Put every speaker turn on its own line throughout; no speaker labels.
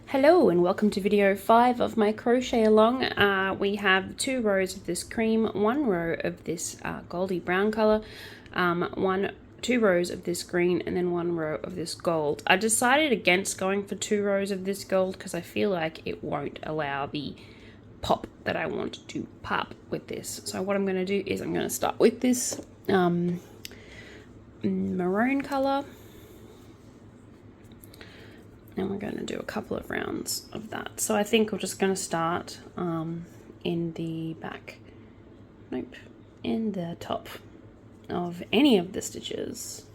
Hello and welcome to video 5 of my crochet along. We have 2 rows of this cream, 1 row of this goldy brown color, 2 rows of this green, and then 1 row of this gold. I decided against going for 2 rows of this gold because I feel like it won't allow the pop that I want to pop with this. So what I'm going to do is I'm going to start with this maroon color. And we're going to do a couple of rounds of that. So I think we're just going to start in the back, in the top of any of the stitches,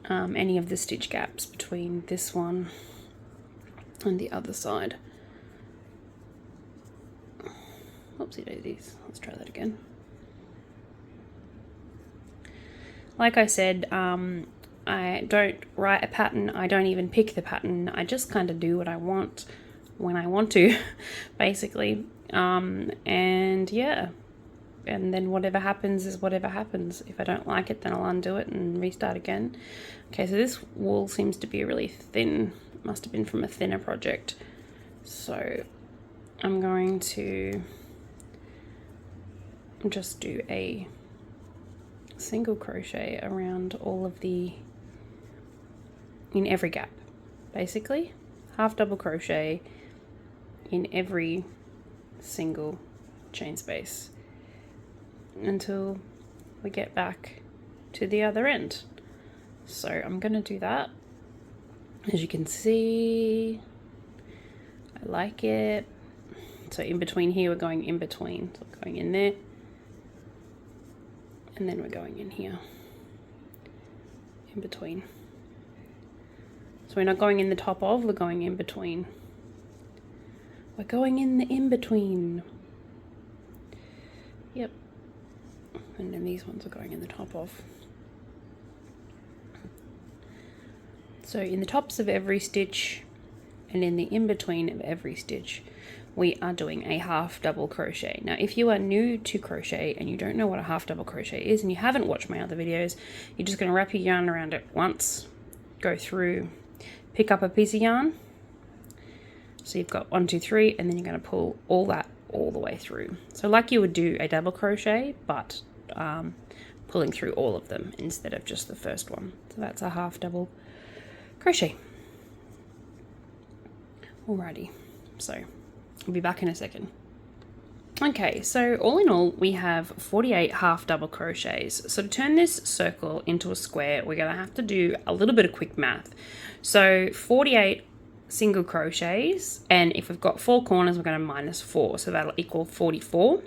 any of the stitch gaps between this one and the other side. Oopsie daisies, let's try that again. Like I said, I don't write a pattern, I don't even pick the pattern, I just kind of do what I want when I want to, basically. And yeah, and then whatever happens is whatever happens. If I don't like it, then I'll undo it and restart again. Okay, so this wool seems to be really thin, must have been from a thinner project. So I'm going to just do a single crochet around all of in every gap, basically half double crochet in every single chain space until we get back to the other end. So I'm going to do that. As you can see, I like it. So in between here, we're going in between, so we're going in there, and then we're going in here, in between. So we're not going in the top of, we're going in between. We're going in the in-between. Yep. And then these ones are going in the top of. So in the tops of every stitch and in the in-between of every stitch, we are doing a half double crochet. Now, if you are new to crochet and you don't know what a half double crochet is and you haven't watched my other videos, you're just going to wrap your yarn around it once, go through, pick up a piece of yarn. So you've got 1, 2, 3, and then you're going to pull all that all the way through. So like you would do a double crochet, but pulling through all of them instead of just the first one. So that's a half double crochet. Alrighty, so I'll be back in a second. Okay, so all in all, we have 48 half double crochets. So to turn this circle into a square, we're going to have to do a little bit of quick math. So 48 single crochets, and if we've got 4 corners, we're going to minus 4, so that'll equal 44.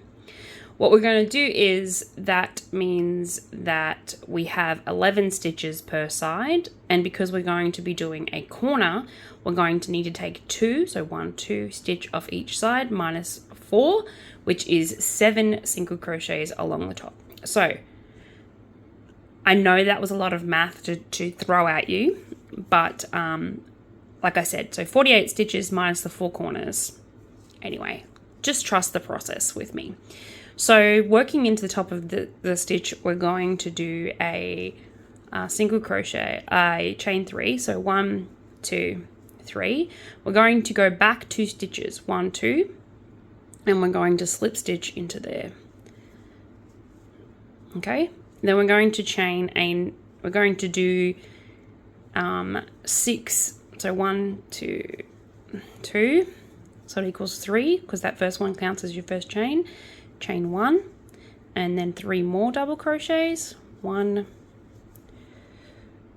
What we're going to do is, that means that we have 11 stitches per side, and because we're going to be doing a corner, we're going to need to take 2, so 1, 2 stitch off each side, minus 4, which is 7 single crochets along the top. So I know that was a lot of math to throw at you, but like I said, so 48 stitches minus the 4 corners. Anyway, just trust the process with me. So working into the top of the stitch, we're going to do a single crochet, a chain 3, so 1, 2, 3. We're going to go back 2 stitches, 1, 2, and we're going to slip stitch into there. Okay, then we're going to we're going to do 6, so 1, 2, 2, so it equals 3, because that first one counts as your first chain 1, and then 3 more double crochets, 1,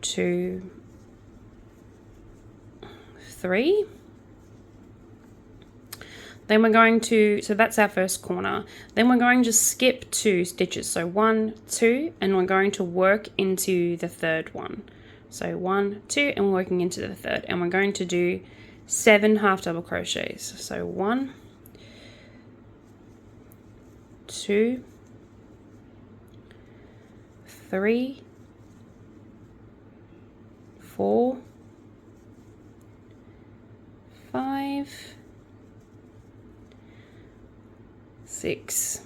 2, 3. Then we're going to, so that's our first corner. Then we're going to skip 2 stitches, so 1, 2, and we're going to work into the third one. So 1, 2, and we're working into the third, and we're going to do 7 half double crochets. So 1, 2, 3, 4, 5, 6,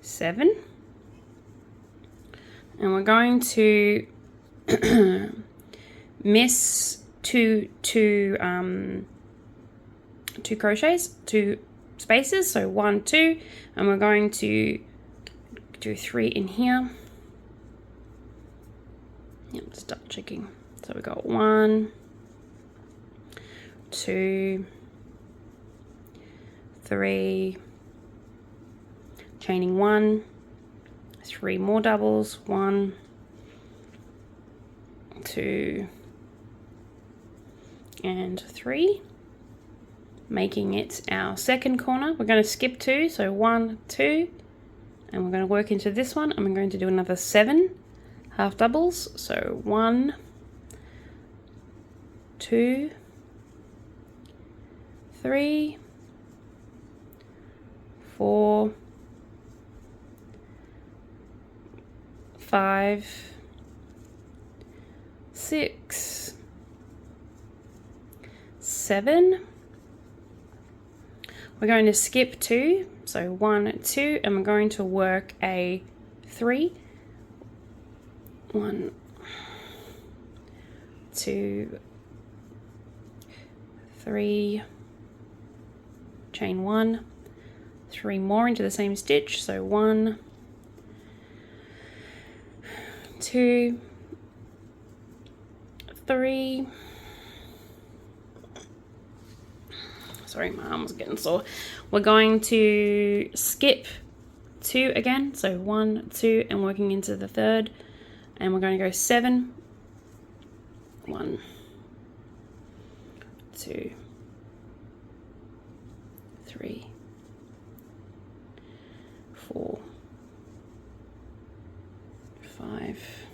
7, and we're going to miss two crochets, 2 spaces, so 1, 2, and we're going to do 3 in here. Yep, just double checking. So we got 1, 2, 3, chaining 1, 3 more doubles, 1, 2, and 3, making it our second corner. We're going to skip 2, so 1, 2, and we're going to work into this one, and we're going to do another 7 half doubles, so 1, 2, 3, 4, 5, 6, 7. We're going to skip 2, so 1, 2, and we're going to work a 3. 1, 2, 3, chain 1, 3 more into the same stitch, so 1, 2, 3. Sorry, my arm was getting sore. We're going to skip 2 again, so 1, 2, and working into the third, and we're going to go 7, 1, 2, 3, 4, 5,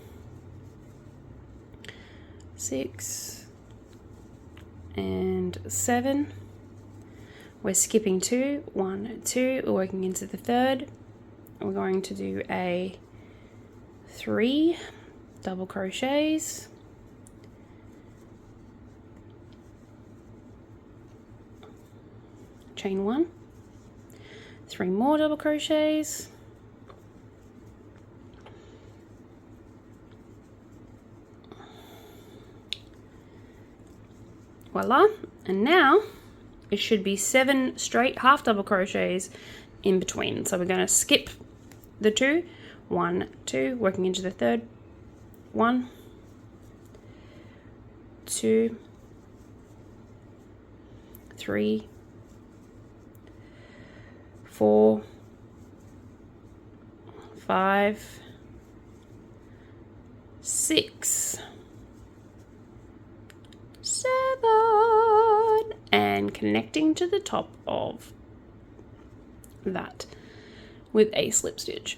6, and 7. We're skipping 2, 1, 2, we're working into the third. We're going to do a 3 double crochets, chain 1, 3 more double crochets, voila, and now it should be 7 straight half double crochets in between. So we're going to skip the 2, 1, 2, working into the third, 1, 2, 3, 4, 5, 6, 7, and connecting to the top of that with a slip stitch.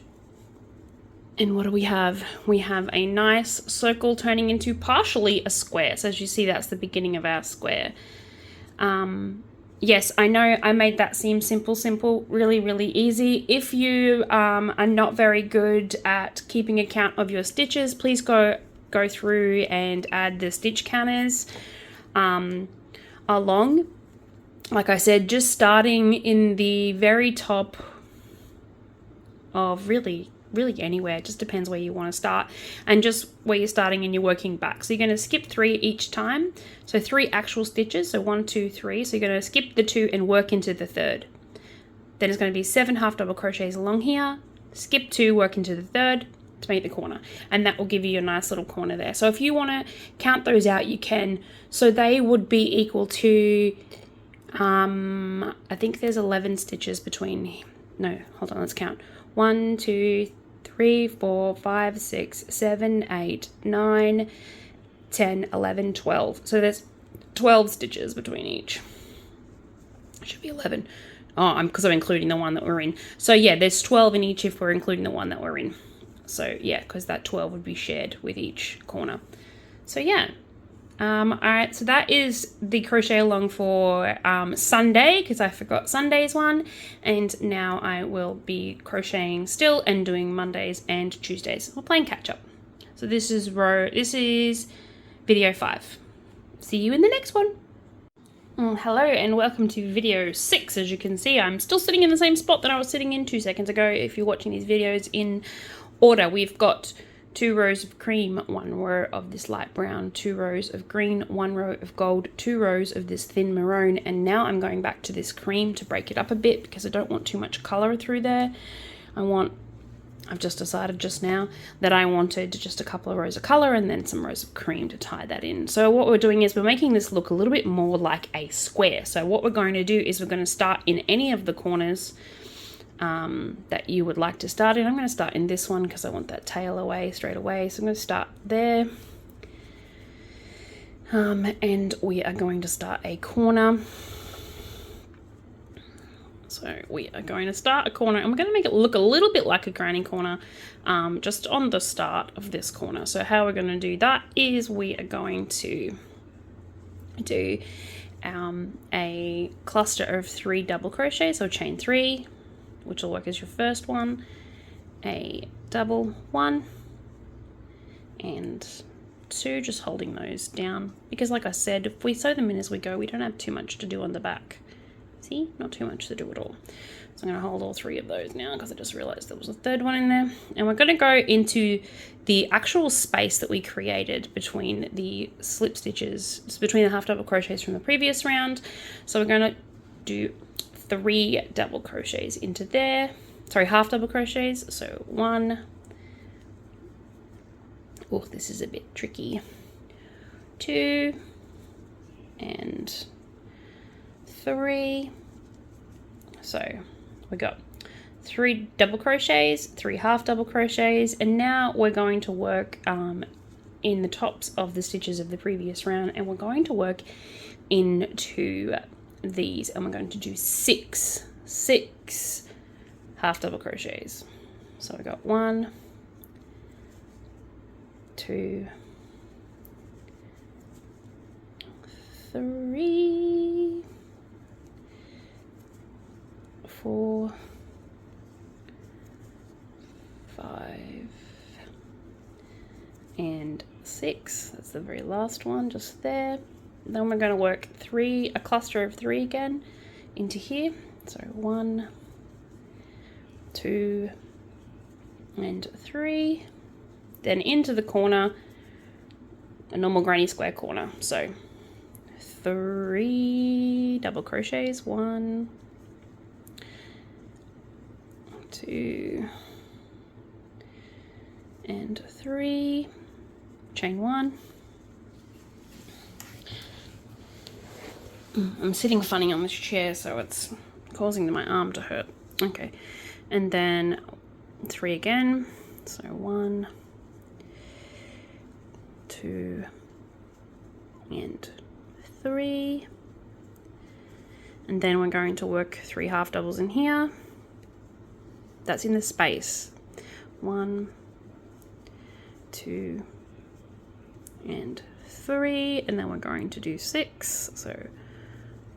And what do we have? We have a nice circle turning into partially a square. So as you see, that's the beginning of our square. Yes, I know I made that seem simple, really, really easy. If you are not very good at keeping account of your stitches, please go through and add the stitch counters along. Like I said, just starting in the very top of really anywhere, it just depends where you want to start, and just where you're starting and you're working back. So you're going to skip 3 each time, so 3 actual stitches, so 1, 2, 3. So you're going to skip the 2 and work into the third. Then it's going to be 7 half double crochets along here, skip 2, work into the third to make the corner, and that will give you a nice little corner there. So if you want to count those out, you can. So they would be equal to I think there's 11 stitches between, no, hold on, let's count. 1, 2, 3, 4, 5, 6, 7, 8, 9, 10, 11, 12. So there's 12 stitches between each. It should be 11. Oh, because I'm including the one that we're in. So yeah, there's 12 in each if we're including the one that we're in. So yeah, because that 12 would be shared with each corner. So yeah. All right, so that is the crochet along for Sunday, because I forgot Sunday's one, and now I will be crocheting still and doing Mondays and Tuesdays. We're playing catch up. So this is video 5. See you in the next one. Hello and welcome to video 6. As you can see, I'm still sitting in the same spot that I was sitting in 2 seconds ago. If you're watching these videos in order, we've got 2 rows of cream, 1 row of this light brown, 2 rows of green, 1 row of gold, 2 rows of this thin maroon. And now I'm going back to this cream to break it up a bit because I don't want too much color through there. I've just decided just now that I wanted just a couple of rows of color and then some rows of cream to tie that in. So what we're doing is we're making this look a little bit more like a square. So what we're going to do is we're going to start in any of the corners that you would like to start in. I'm going to start in this one because I want that tail away straight away. So I'm going to start there. And we are going to start a corner. So we are going to start a corner and we're going to make it look a little bit like a granny corner just on the start of this corner. So how we're going to do that is we are going to do a cluster of 3 double crochets, so chain 3, which will work as your first one, a double 1 and 2, just holding those down because like I said, if we sew them in as we go, we don't have too much to do on the back. See, not too much to do at all. So I'm going to hold all 3 of those now because I just realized there was a third one in there. And we're going to go into the actual space that we created between the slip stitches, between the half double crochets from the previous round. So we're going to do 3 double crochets into there. Sorry, half double crochets. So 1. Oh, this is a bit tricky. 2 and 3. So we got 3 double crochets, 3 half double crochets, and now we're going to work in the tops of the stitches of the previous round, and we're going to work into these, and we're going to do 6 half double crochets. So we got 1, 2, 3, 4, 5, and 6. That's the very last one, just there. Then we're going to work a cluster of 3 again into here. So 1, 2, and 3. Then into the corner, a normal granny square corner. So 3 double crochets, 1, 2, and 3, chain 1. I'm sitting funny on this chair, so it's causing my arm to hurt. Okay, and then 3 again. So 1, 2, and 3. And then we're going to work 3 half doubles in here. That's in the space. 1, 2, and 3. And then we're going to do 6. So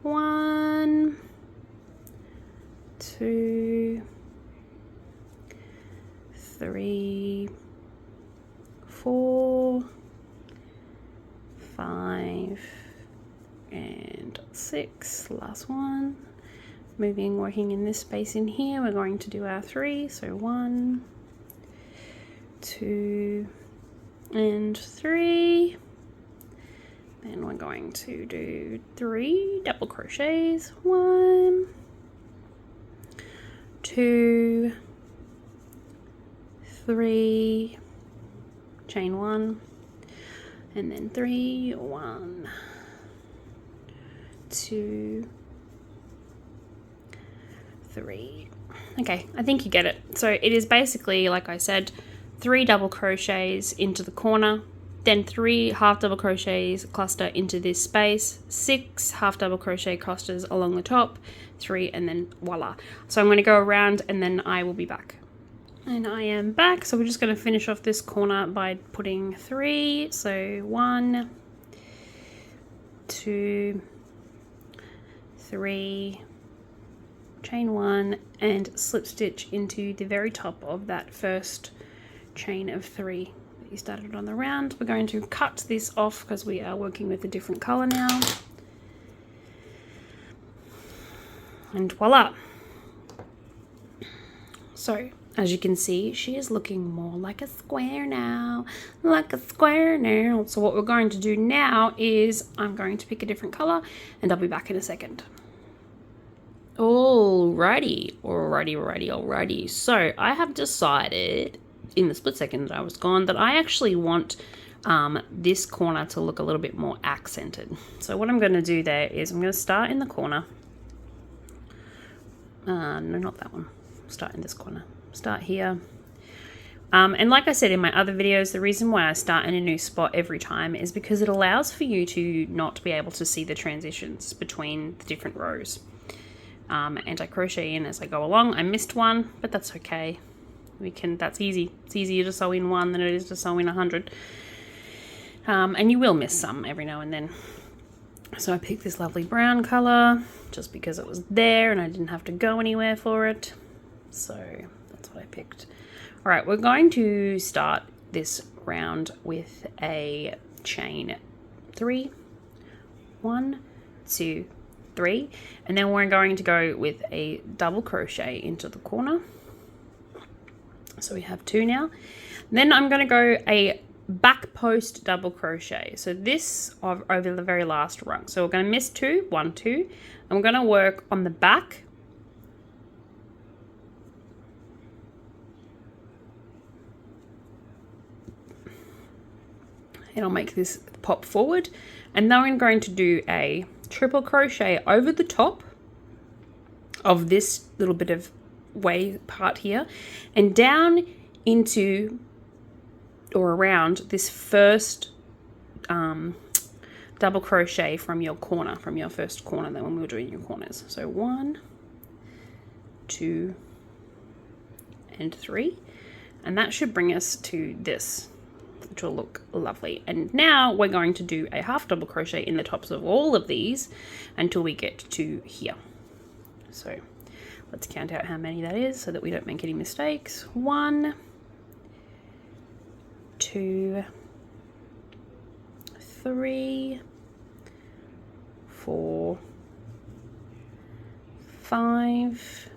1, 2, 3, 4, 5, and 6. Last one. Working in this space in here, we're going to do our 3. So 1, 2, and 3. Then we're going to do 3 double crochets. 1, 2, 3, chain 1, and then 3, 1, 2, 3. Okay, I think you get it. So it is basically, like I said, 3 double crochets into the corner, then 3 half double crochets cluster into this space, 6 half double crochet clusters along the top, 3, and then voila. So I'm going to go around and then I will be back. And I am back. So we're just going to finish off this corner by putting 3. So 1, 2, 3, chain 1, and slip stitch into the very top of that first chain of 3 that you started on the round. We're going to cut this off because we are working with a different color now. And voila. So As you can see, she is looking more like a square now, like a square now. So what we're going to do now is I'm going to pick a different color and I'll be back in a second. Alrighty. So I have decided in the split second that I was gone that I actually want this corner to look a little bit more accented. So what I'm going to do there is I'm going to start in the corner. No, not that one. Start in this corner. Start here. And like I said in my other videos, the reason why I start in a new spot every time is because it allows for you to not be able to see the transitions between the different rows. And I crochet in as I go along. I missed one, but that's okay. That's easy. It's easier to sew in one than it is to sew in 100. And you will miss some every now and then. So I picked this lovely brown color just because it was there and I didn't have to go anywhere for it. So that's what I picked. All right, we're going to start this round with a chain 3, 1, 2, 3, and then we're going to go with a double crochet into the corner. So we have 2 now. Then I'm going to go a back post double crochet. So this over the very last rung. So we're going to miss 2, 1, 2. And we're going to work on the back. And I'll make this pop forward. And then I'm going to do a triple crochet over the top of this little bit of way part here and down into or around this first double crochet from your corner, from your first corner then when we were doing your corners. So 1, 2, and 3, and that should bring us to this, which will look lovely. And now we're going to do a half double crochet in the tops of all of these until we get to here. So let's count out how many that is so that we don't make any mistakes. 1, 2, 3, 4, 5,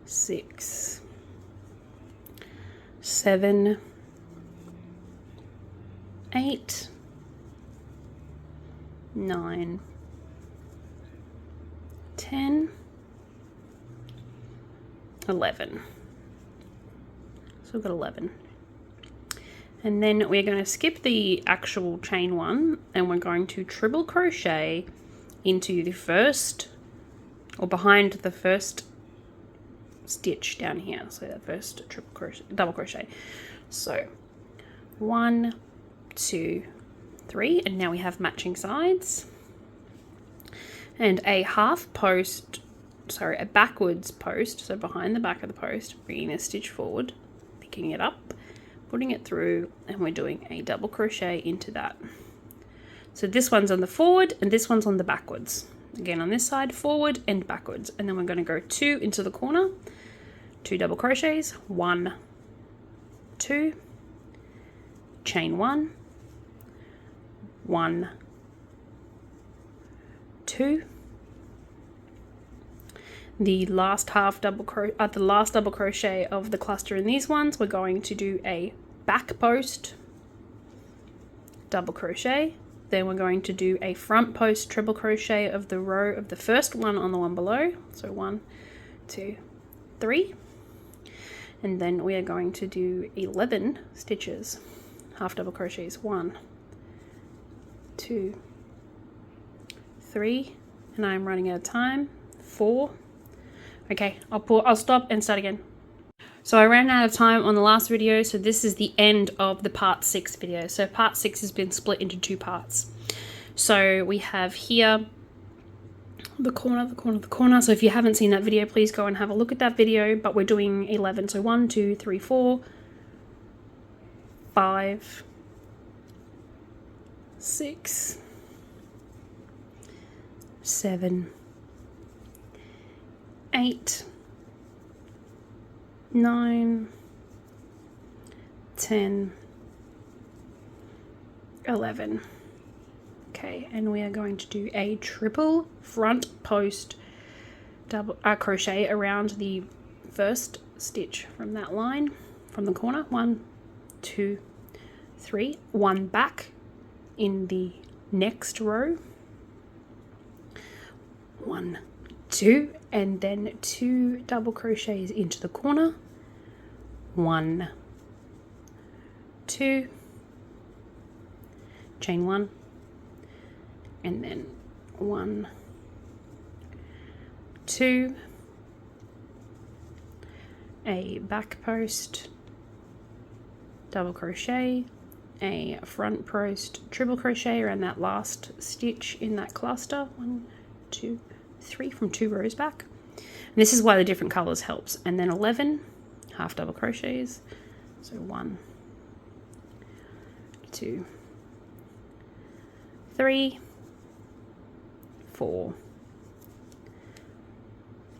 6, 7, 8, 9, 10, 11. So we've got 11. And then we're going to skip the actual chain one and we're going to triple crochet into the first, or behind the first stitch down here. So that first triple crochet, double crochet. So 1, 2, 3, and now we have matching sides. And a half post, sorry, a backwards post, so behind the back of the post, bringing a stitch forward, picking it up, putting it through, and we're doing a double crochet into that. So this one's on the forward and this one's on the backwards. Again on this side, forward and backwards. And then we're going to go 2 into the corner, 2 double crochets, 1, 2, chain 1, 1, 2. The last double crochet of the cluster in these ones, we're going to do a back post double crochet. Then we're going to do a front post triple crochet of the row of the first one on the one below. So 1, 2, 3. And then we are going to do 11 stitches, half double crochets, 1, 2, 3, and I'm running out of time, 4. Okay, I'll stop and start again. So I ran out of time on the last video, so this is the end of the part 6 video. So part 6 has been split into 2 parts. So we have here the corner. So if you haven't seen that video, please go and have a look at that video, but we're doing 11. So 1, 2, 3, 4, 5, 6, 7, 8, 9, 10, 11. Okay, and we are going to do a triple front post double crochet around the first stitch from that line, from the corner. 1, 2, 3, 1 back in the next row, 1, 2, and then 2 double crochets into the corner, 1, 2, chain 1, and then 1, 2, a back post, double crochet, a front post, triple crochet around that last stitch in that cluster, 1, 2, 3 from 2 rows back. And this is why the different colors helps. And then 11 half double crochets, so 1, 2, 3, 4,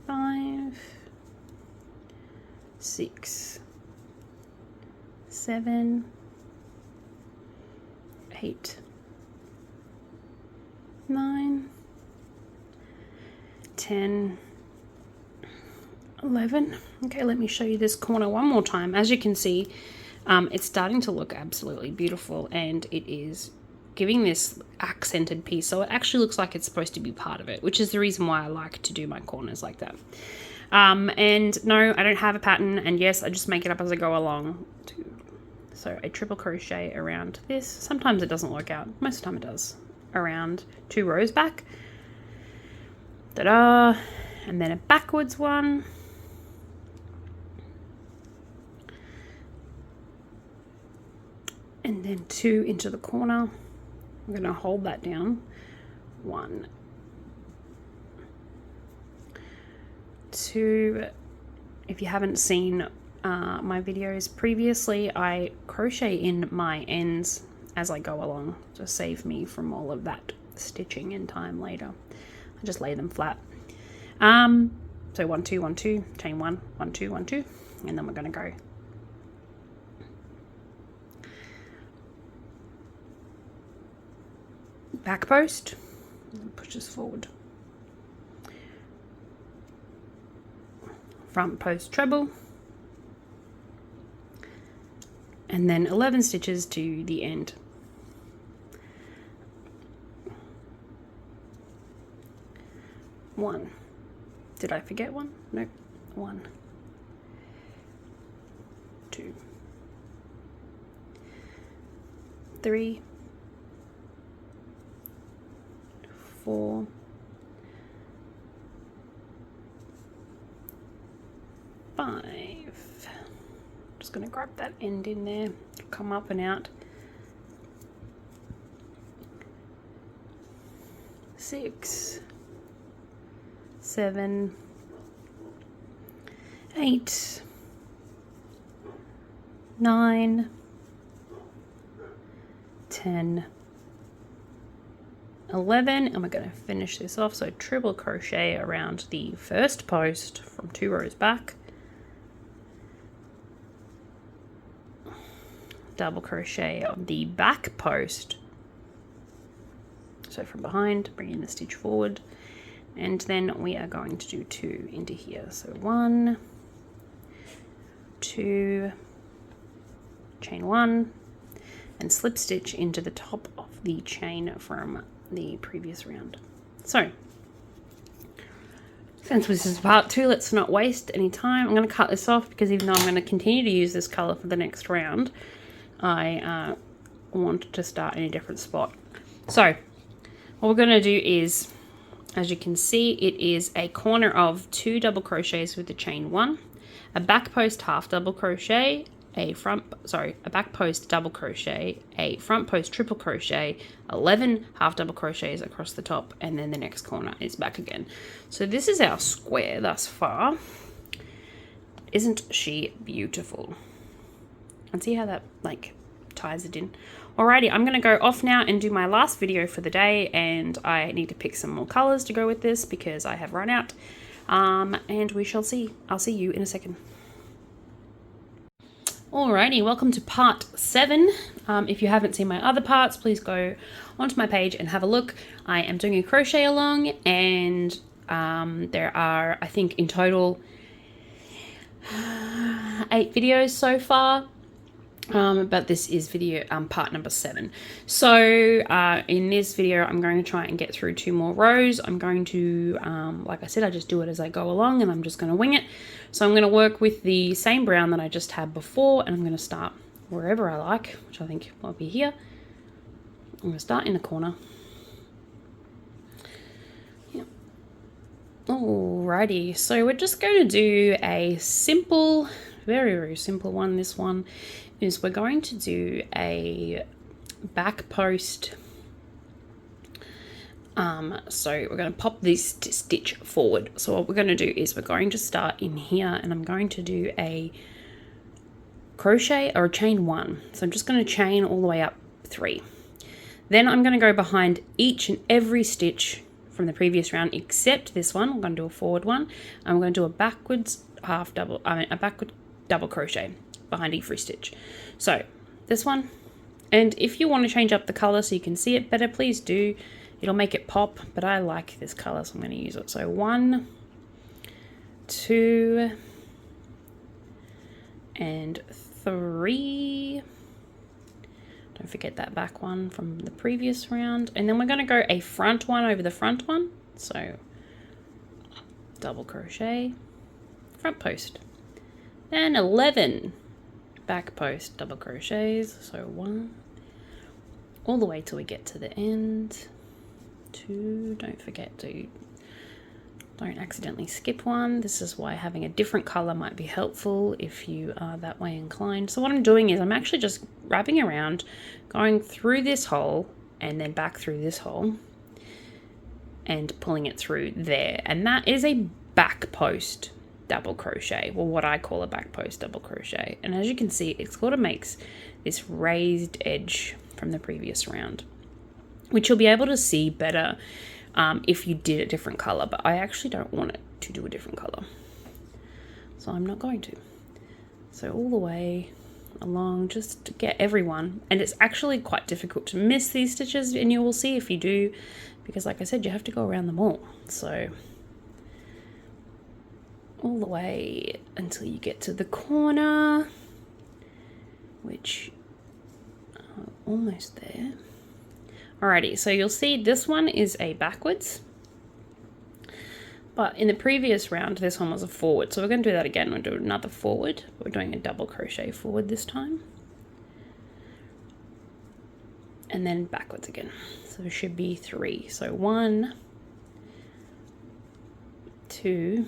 5, 6, 7, 8, 9, 10, 11. Okay, let me show you this corner one more time. As you can see, it's starting to look absolutely beautiful, and it is giving this accented piece, so it actually looks like it's supposed to be part of it, which is the reason why I like to do my corners like that. And no, I don't have a pattern, and yes, I just make it up as I go along. So a triple crochet around this. Sometimes it doesn't work out, most of the time it does. Around 2 rows back. Ta-da! And then a backwards one. And then 2 into the corner. I'm going to hold that down. 1, 2. If you haven't seen my videos previously, I crochet in my ends as I go along to save me from all of that stitching in time later. I just lay them flat. So 1, 2, 1, 2, chain 1, 1, 2, 1, 2, and then we're going to go back post and push this forward, front post treble, and then 11 stitches to the end. One. Did I forget one? Nope. 1, 2, 3, 4, 5. Just going to grab that end in there, come up and out. 6, 7, 8, 9, 10, 11, and we're going to finish this off. So triple crochet around the first post from 2 rows back, double crochet on the back post, so from behind, bringing the stitch forward, and then we are going to do 2 into here. So 1, 2, chain 1, and slip stitch into the top of the chain from the previous round. So since this is part 2, let's not waste any time. I'm going to cut this off because even though I'm going to continue to use this color for the next round, I want to start in a different spot. So what we're going to do is, as you can see, it is a corner of 2 double crochets with the chain 1, a back post half double crochet, a back post double crochet, a front post triple crochet, 11 half double crochets across the top, and then the next corner is back again. So this is our square thus far. Isn't she beautiful? And see how that like ties it in. Alrighty, I'm going to go off now and do my last video for the day, and I need to pick some more colors to go with this because I have run out. And we shall see. I'll see you in a second. Alrighty, welcome to part 7. If you haven't seen my other parts, please go onto my page and have a look. I am doing a crochet along, and there are, I think in total, 8 videos so far. But this is video part number 7. So in this video I'm going to try and get through 2 more rows. I'm going to like I said, I just do it as I go along, and I'm just going to wing it. So I'm going to work with the same brown that I just had before, and I'm going to start wherever I like, which I think might be here. I'm going to start in the corner. Yep. Alrighty, so we're just going to do a simple, very simple one. This one is we're going to do a back post. So we're going to pop this stitch forward. So what we're going to do is we're going to start in here, and I'm going to do a crochet or a chain 1. So I'm just going to chain all the way up 3. Then I'm going to go behind each and every stitch from the previous round except this one. I'm going to do a forward one. I'm going to do a backwards a backward double crochet behind every stitch. So this one, and if you want to change up the color so you can see it better, please do. It'll make it pop, but I like this color, so I'm going to use it. So 1, 2, and 3. Don't forget that back one from the previous round. And then we're going to go a front one over the front one. So double crochet, front post, and 11 back post double crochets. So 1 all the way till we get to the end. 2, don't forget to don't accidentally skip one. This is why having a different color might be helpful if you are that way inclined. So what I'm doing is I'm actually just wrapping around, going through this hole and then back through this hole and pulling it through there. And that is a back post double crochet, well, what I call a back post double crochet. And as you can see, it sort of makes this raised edge from the previous round, which you'll be able to see better if you did a different color, but I actually don't want it to do a different color, so I'm not going to. So all the way along, just to get everyone, and it's actually quite difficult to miss these stitches, and you will see if you do, because like I said, you have to go around them all. So all the way until you get to the corner, which almost there. Alrighty, so you'll see this one is a backwards, but in the previous round this one was a forward, so we're going to do that again. We'll do another forward. We're doing a double crochet forward this time, and then backwards again. So it should be 3. So 1, 2,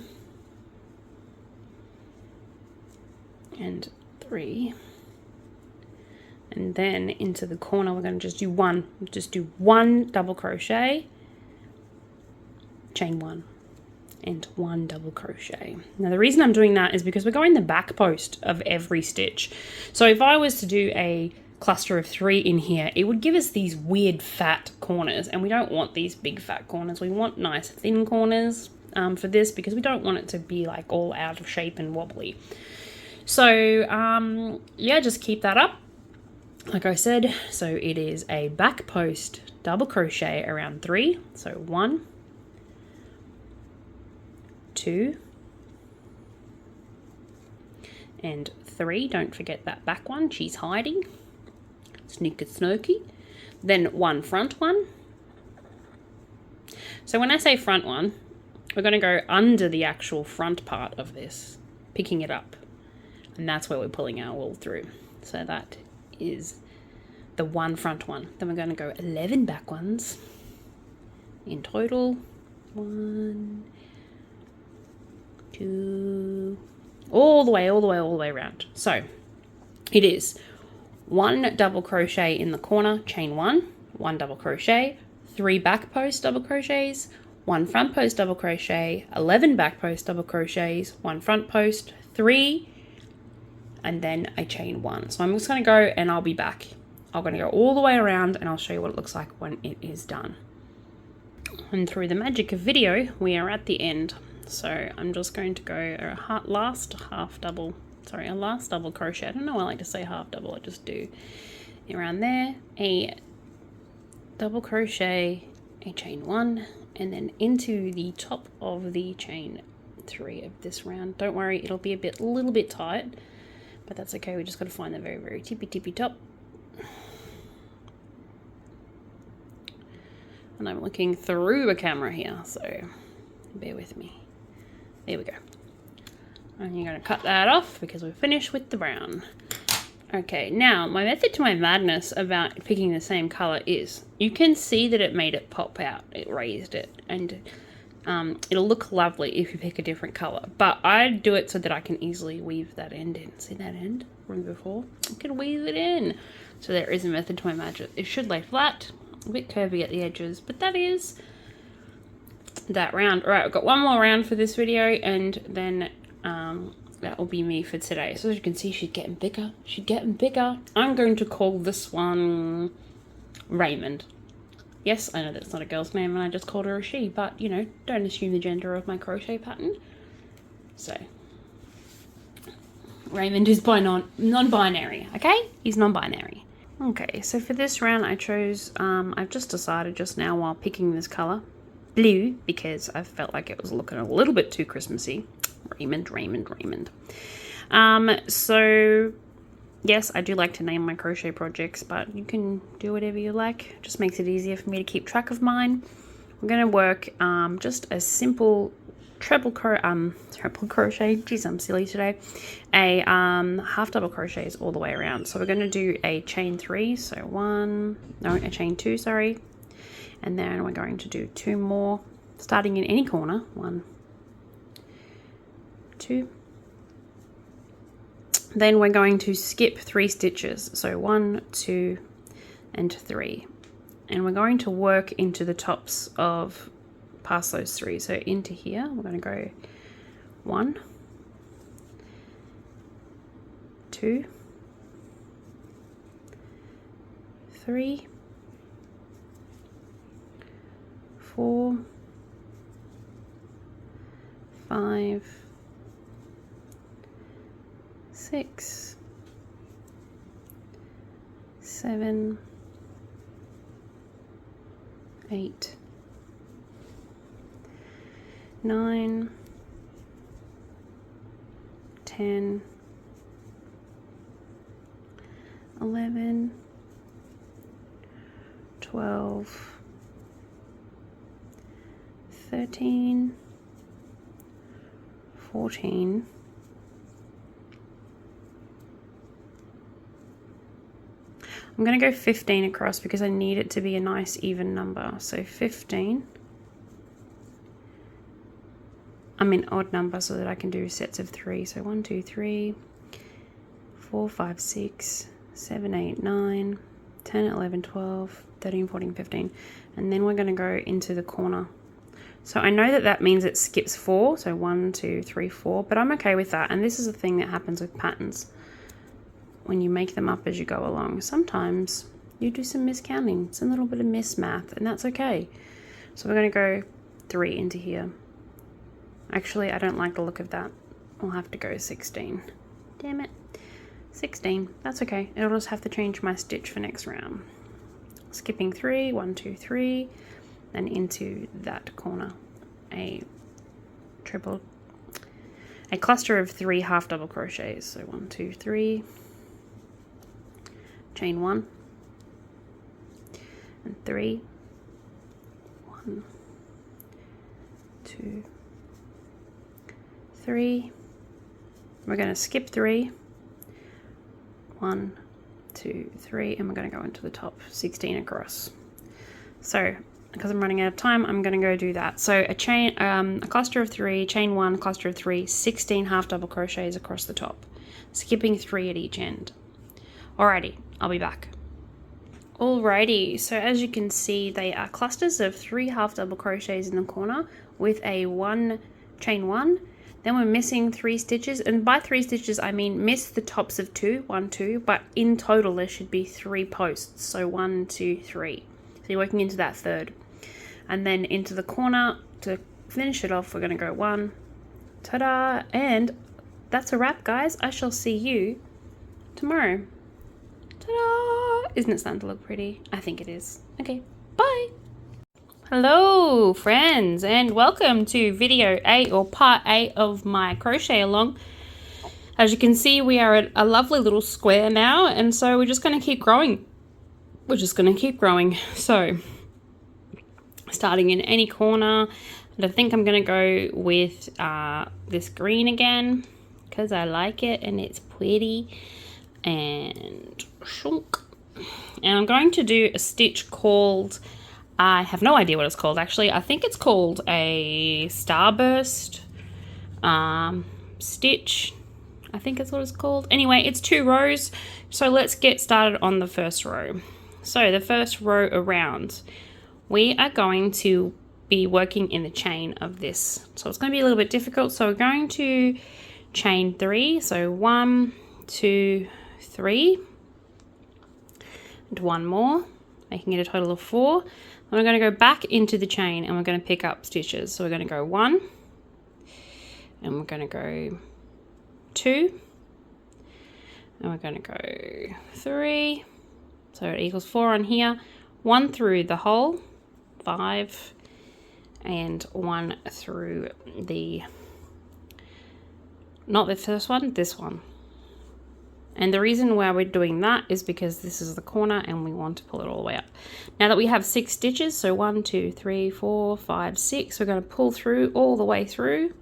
and 3. And then into the corner, we're going to just do one double crochet, chain 1, and 1 double crochet. Now the reason I'm doing that is because we're going the back post of every stitch. So if I was to do a cluster of 3 in here, it would give us these weird fat corners, and we don't want these big fat corners. We want nice thin corners for this, because we don't want it to be like all out of shape and wobbly. So yeah, just keep that up. Like I said, so it is a back post double crochet around 3. So 1, 2, and 3. Don't forget that back one, she's hiding. Sneaky snooky. Then 1 front one. So when I say front one, we're going to go under the actual front part of this, picking it up. And that's where we're pulling our wool through. So that is the 1 front one. Then we're going to go 11 back ones in total. 1, 2, all the way around. So it is 1 double crochet in the corner, chain 1, 1 double crochet, 3 back post double crochets, 1 front post double crochet, 11 back post double crochets, 1 front post, 3, and then a chain 1. So I'm just going to go and I'll be back. I'm going to go all the way around and I'll show you what it looks like when it is done. And through the magic of video, we are at the end. So I'm just going to go a last double crochet. I don't know why I like to say half double, I just do. Around there, a double crochet, a chain 1, and then into the top of the chain 3 of this round. Don't worry, it'll be a little bit tight, but that's okay. We just got to find the very, very tippy top. And I'm looking through a camera here, so bear with me. There we go. And you're going to cut that off because we're finished with the brown. Okay, now my method to my madness about picking the same color is, you can see that it made it pop out. It raised it, and it'll look lovely if you pick a different color. But I do it so that I can easily weave that end in. See that end from before? I can weave it in. So there is a method to my magic. It should lay flat, a bit curvy at the edges, but that is that round. All right, I've got one more round for this video, and then that will be me for today. So as you can see, she's getting bigger. She's getting bigger. I'm going to call this one Raymond. Yes, I know that's not a girl's name and I just called her a she, but you know, don't assume the gender of my crochet pattern. So Raymond is by non-binary, okay? He's non-binary. Okay, so for this round I chose, I've just decided just now while picking this colour, blue, because I felt like it was looking a little bit too Christmassy. Raymond. So yes, I do like to name my crochet projects, but you can do whatever you like. It just makes it easier for me to keep track of mine. We're going to work just a simple treble crochet. Geez, I'm silly today. A half double crochets all the way around. So we're going to do a chain 3. So a chain 2, sorry. And then we're going to do 2 more, starting in any corner. 1, 2. Then we're going to skip 3 stitches. So 1, 2, and 3. And we're going to work into the tops of past those 3. So into here, we're going to go 1, 2, 3, 4, 5, 6, 7, 8, 9, 10, 11, 12, 13, 14, I'm going to go 15 across because I need it to be a nice even number. So 15. I'm in odd number so that I can do sets of 3. So 1, 2, 3, 4, 5, 6, 7, 8, 9, 10, 11, 12, 13, 14, 15. And then we're going to go into the corner. So I know that that means it skips 4. So 1, 2, 3, 4. But I'm okay with that. And this is a thing that happens with patterns. When you make them up as you go along, sometimes you do some miscounting. It's a little bit of mismath, and that's okay. So we're going to go 3 into here. Actually, I don't like the look of that. We'll have to go 16. Damn it. 16. That's okay. It'll just have to change my stitch for next round. Skipping 3, 1, 2, 3, and into that corner. A cluster of 3 half double crochets. So 1, 2, 3. Chain 1 and 3, 1, 2, 3. We're going to skip 3, 1, 2, 3, and we're going to go into the top 16 across. So because I'm running out of time, I'm going to go do that. So a cluster of 3, chain 1, cluster of 3, 16 half double crochets across the top, skipping 3 at each end. Alrighty, I'll be back. Alrighty, so as you can see, they are clusters of 3 half double crochets in the corner with a chain 1. Then we're missing 3 stitches, and by 3 stitches I mean miss the tops of 2, 1, 2, but in total there should be 3 posts. So 1, 2, 3. So you're working into that third. And then into the corner to finish it off, we're going to go 1. Ta-da! And that's a wrap, guys. I shall see you tomorrow. Ta-da! Isn't it starting to look pretty? I think it is. Okay, bye! Hello friends, and welcome to video 8 or part 8 of my crochet along. As you can see, we are at a lovely little square now, and so we're just going to keep growing. So starting in any corner, and I think I'm going to go with this green again because I like it and it's pretty, and shunk. And I'm going to do a stitch called, I have no idea what it's called actually. I think it's called a starburst stitch. I think that's what it's called. Anyway, it's 2 rows. So let's get started on the first row. So the first row around, we are going to be working in the chain of this. So it's going to be a little bit difficult. So we're going to chain 3. So 1, 2, 3. And 1 more, making it a total of 4. And we're going to go back into the chain and we're going to pick up stitches. So we're going to go 1, and we're going to go 2, and we're going to go 3. So it equals 4 on here. 1 through the hole, 5, and 1 through the, not the first one, this one. And the reason why we're doing that is because this is the corner and we want to pull it all the way up. Now that we have 6 stitches, so 1, 2, 3, 4, 5, 6, we're going to pull through all the way through.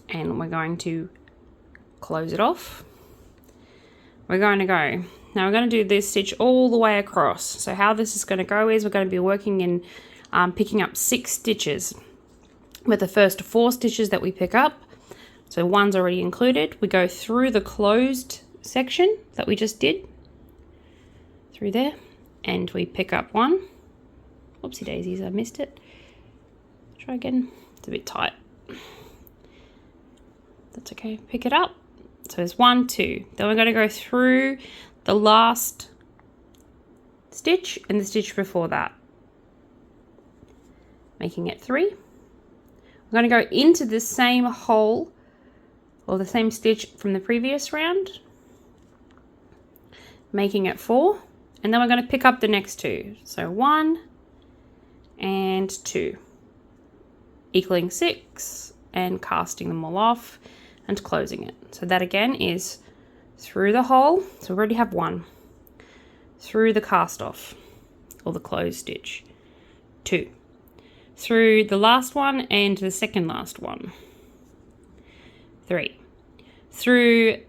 And we're going to close it off. We're going to go. Now we're going to do this stitch all the way across. So how this is going to go is we're going to be working in picking up 6 stitches. With the first 4 stitches that we pick up, so 1's already included, we go through the closed section that we just did, through there, and we pick up 1. Whoopsie daisies, I missed it. Try again. It's a bit tight. That's okay. Pick it up. So there's 1, 2. Then we're going to go through the last stitch and the stitch before that, making it 3. We're going to go into the same hole or the same stitch from the previous round, making it 4, and then we're going to pick up the next 2. So 1 and 2, equaling 6, and casting them all off and closing it. So that again is through the hole, so we already have 1, through the cast off or the closed stitch, 2, through the last one and the second last one, 3, through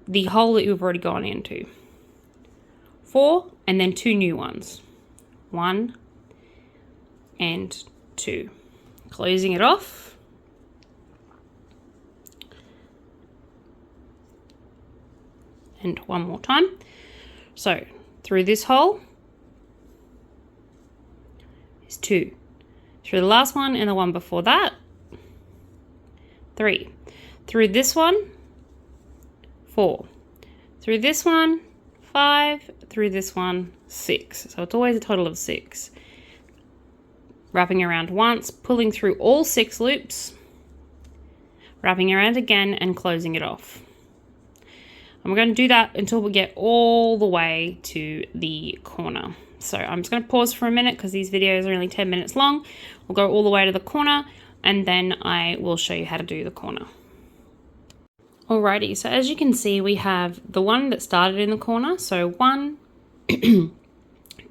the hole that you've already gone into, 4, and then 2 new ones, 1 and 2, closing it off, and 1 more time. So through this hole is 2, through the last one and the one before that, 3, through this one, 4, through this one, 5, through this one, 6. So it's always a total of 6. Wrapping around once, pulling through all 6 loops, wrapping around again and closing it off. And we're going to do that until we get all the way to the corner. So I'm just going to pause for a minute because these videos are only 10 minutes long. We'll go all the way to the corner and then I will show you how to do the corner. Alrighty, so as you can see, we have the one that started in the corner. So 1,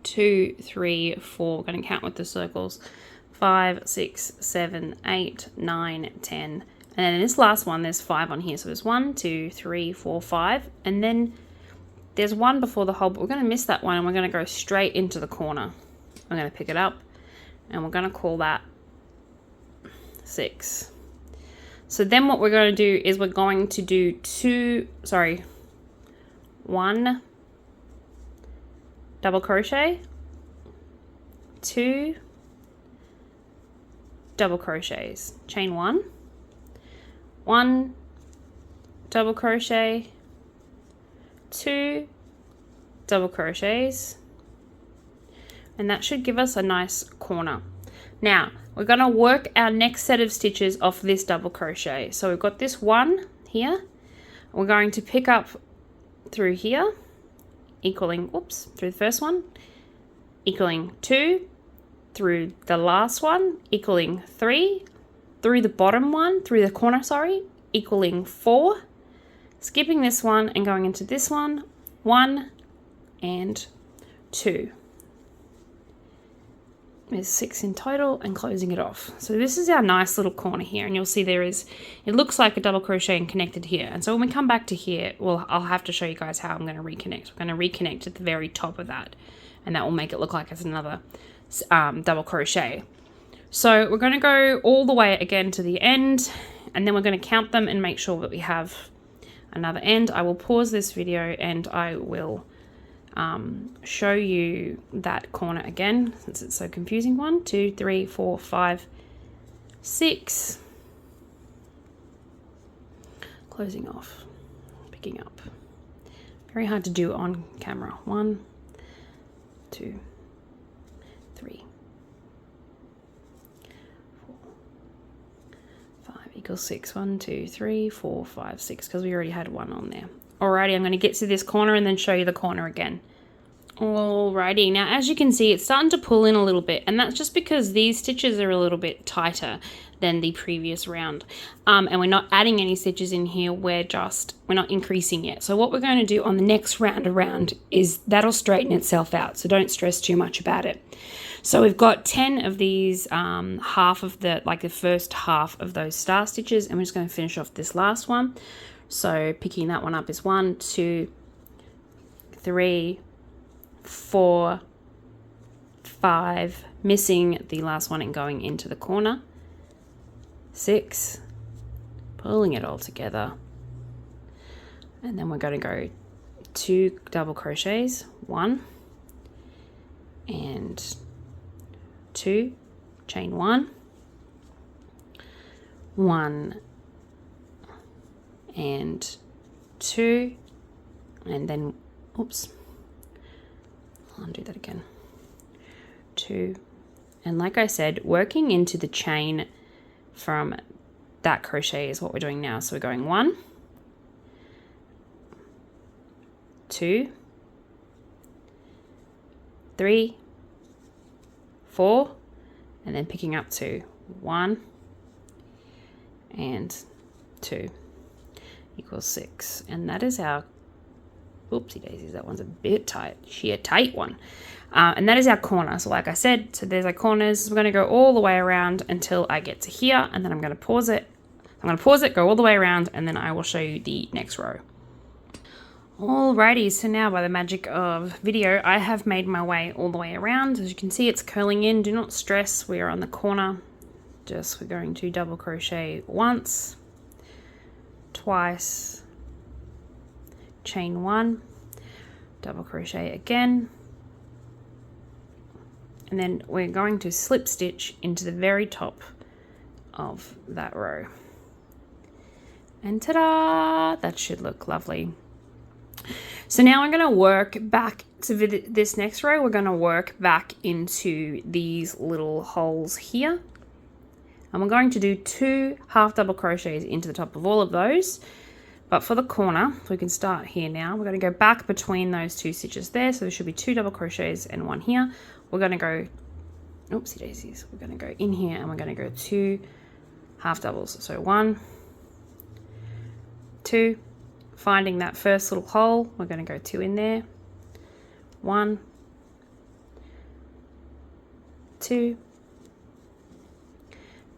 2, 3, 4, we're going to count with the circles, 5, 6, 7, 8, 9, 10. And then in this last one, there's 5 on here. So there's 1, 2, 3, 4, 5. And then there's 1 before the hole, but we're going to miss that one and we're going to go straight into the corner. I'm going to pick it up and we're going to call that 6. So then what we're going to do is we're going to do 1 double crochet, 2 double crochets, chain 1, 1 double crochet, 2 double crochets, and that should give us a nice corner. Now we're going to work our next set of stitches off this double crochet. So we've got this one here, we're going to pick up through here, equaling, through the first one, equaling 2, through the last one, equaling 3, through the bottom one, through the corner, sorry, equaling 4, skipping this one and going into this one, 1 and 2. There's 6 in total, and closing it off. So this is our nice little corner here, and you'll see it looks like a double crochet and connected here. And so when we come back to here, I'll have to show you guys how I'm going to reconnect. I'm going to reconnect at the very top of that, and that will make it look like it's another double crochet. So we're going to go all the way again to the end, and then we're going to count them and make sure that we have another end. I will pause this video and I will show you that corner again, since it's so confusing. 1, 2, 3, 4, 5, 6. Closing off, picking up. Very hard to do on camera. 1, 2, 3, 4, 5 equals 6. 1, 2, 3, 4, 5, 6, because we already had 1 on there. Alrighty, I'm going to get to this corner and then show you the corner again. Alrighty, now as you can see, it's starting to pull in a little bit, and that's just because these stitches are a little bit tighter than the previous round. And we're not adding any stitches in here, we're not increasing yet. So what we're going to do on the next round around is that'll straighten itself out, so don't stress too much about it. So we've got 10 of these, half of the first half of those star stitches, and we're just going to finish off this last one. So picking that one up is 1, 2, 3, 4, 5, missing the last one and going into the corner, 6, pulling it all together, and then we're going to go 2 double crochets, 1 and 2, chain 1, 1 and 2, and then oops, I'll undo that again, 2, and like I said, working into the chain from that crochet is what we're doing now. So we're going 1, 2, 3, 4, and then picking up 2, 1 and 2 equals 6, and that is our oopsie daisies, that one's a bit tight, sheer tight one. And that is our corner. So like I said, so there's our corners. We're going to go all the way around until I get to here, and then I'm going to pause it. I'm going to pause it, go all the way around, and then I will show you the next row. Alrighty, so now by the magic of video, I have made my way all the way around. As you can see, it's curling in. Do not stress, we are on the corner. We're going to double crochet once, twice, chain 1, double crochet again, and then we're going to slip stitch into the very top of that row. And ta-da! That should look lovely. So now I'm going to work back to this next row. We're going to work back into these little holes here. And we're going to do 2 half double crochets into the top of all of those. But for the corner, we can start here now. We're going to go back between those 2 stitches there. So there should be 2 double crochets and 1 here. We're going to go, oopsie daisies, we're going to go in here and we're going to go 2 half doubles. So 1, 2, finding that first little hole, we're going to go 2 in there, 1, 2,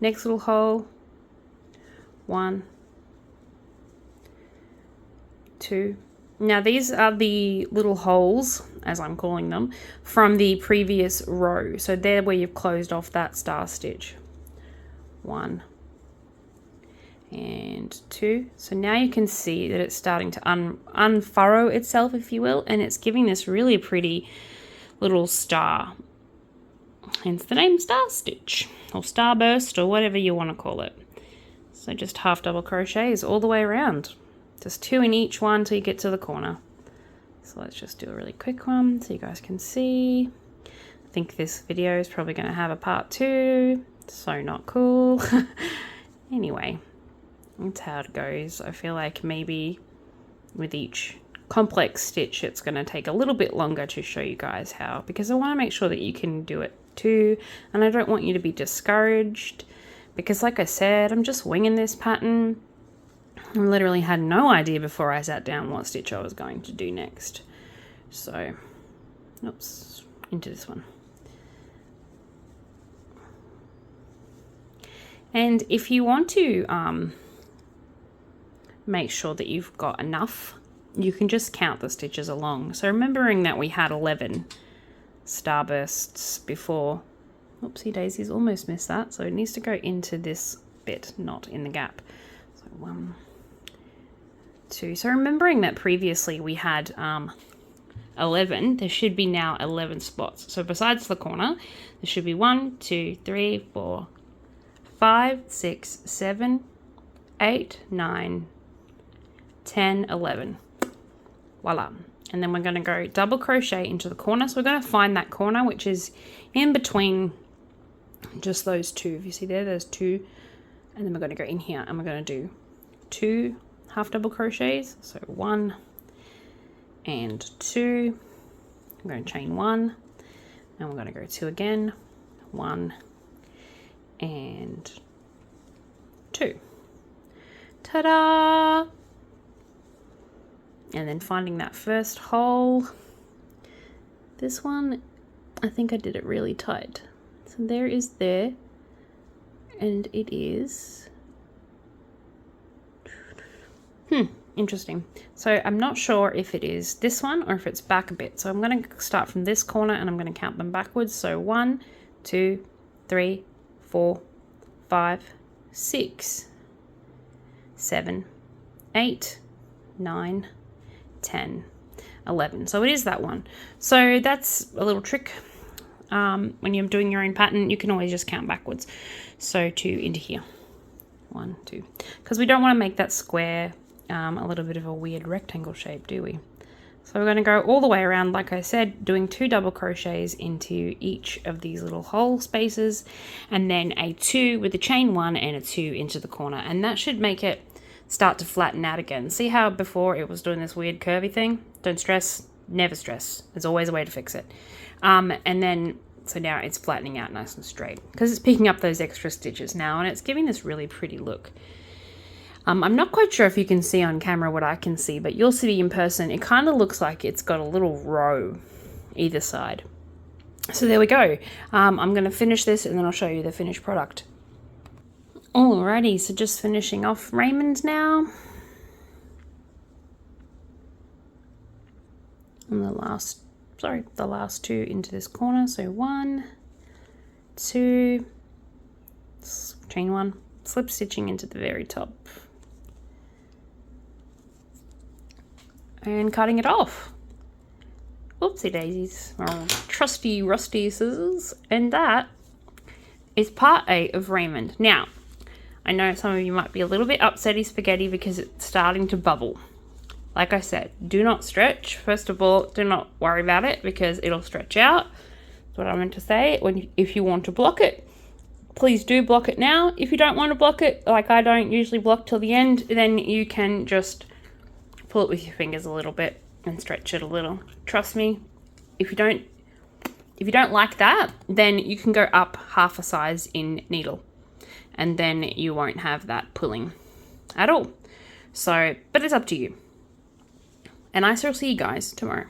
next little hole, 1, 2. Now these are the little holes, as I'm calling them, from the previous row. So they're where you've closed off that star stitch. 1 and 2. So now you can see that it's starting to unfurrow itself, if you will, and it's giving this really pretty little star. Hence the name star stitch, or starburst, or whatever you want to call it. So just half double crochets all the way around. Just 2 in each one till you get to the corner. So let's just do a really quick one so you guys can see. I think this video is probably going to have a part 2. So not cool. Anyway, that's how it goes. I feel like maybe with each complex stitch it's going to take a little bit longer to show you guys how, because I want to make sure that you can do it 2, and I don't want you to be discouraged because, like I said, I'm just winging this pattern. I literally had no idea before I sat down what stitch I was going to do next. So, oops, into this one. And if you want to make sure that you've got enough, you can just count the stitches along. So remembering that we had 11 starbursts before, oopsie daisies, almost missed that. So it needs to go into this bit, not in the gap. So 1, 2. So remembering that previously we had 11, there should be now 11 spots. So besides the corner, there should be 1, 2, 3, 4, 5, 6, 7, 8, 9, 10, 11. Voila. And then we're going to go double crochet into the corner. So we're going to find that corner, which is in between just those two. If you see there, there's 2. And then we're going to go in here and we're going to do 2 half double crochets. So 1 and 2. I'm going to chain 1. And we're going to go 2 again. 1 and 2. Ta-da! And then finding that first hole. This one, I think I did it really tight. So there is there, and it is, interesting. So I'm not sure if it is this one or if it's back a bit. So I'm going to start from this corner and I'm going to count them backwards. So 1, 2, 3, 4, 5, 6, 7, 8, 9, 10, 11. So it is that one. So that's a little trick. When you're doing your own pattern, you can always just count backwards. So 2 into here. 1, 2. Because we don't want to make that square a little bit of a weird rectangle shape, do we? So we're going to go all the way around, like I said, doing 2 double crochets into each of these little hole spaces, and then a 2 with a chain 1 and a 2 into the corner, and that should make it start to flatten out again. See how before it was doing this weird curvy thing? Don't stress, never stress. There's always a way to fix it. And then, so now it's flattening out nice and straight because it's picking up those extra stitches now, and it's giving this really pretty look. I'm not quite sure if you can see on camera what I can see, but you'll see in person, it kind of looks like it's got a little row either side. So there we go. I'm going to finish this and then I'll show you the finished product. Alrighty, so just finishing off Raymond now. And the last 2 into this corner. So 1, 2, chain 1, slip stitching into the very top. And cutting it off. Oopsie daisies. Our trusty rusty scissors. And that is part 8 of Raymond. Now, I know some of you might be a little bit upsetty spaghetti because it's starting to bubble. Like I said, do not stretch. First of all, do not worry about it because it'll stretch out. That's what I meant to say. If you want to block it, please do block it now. If you don't want to block it, like I don't usually block till the end, then you can just pull it with your fingers a little bit and stretch it a little. Trust me, if you don't like that, then you can go up half a size in needle and then you won't have that pulling at all. So, but it's up to you. And I shall see you guys tomorrow.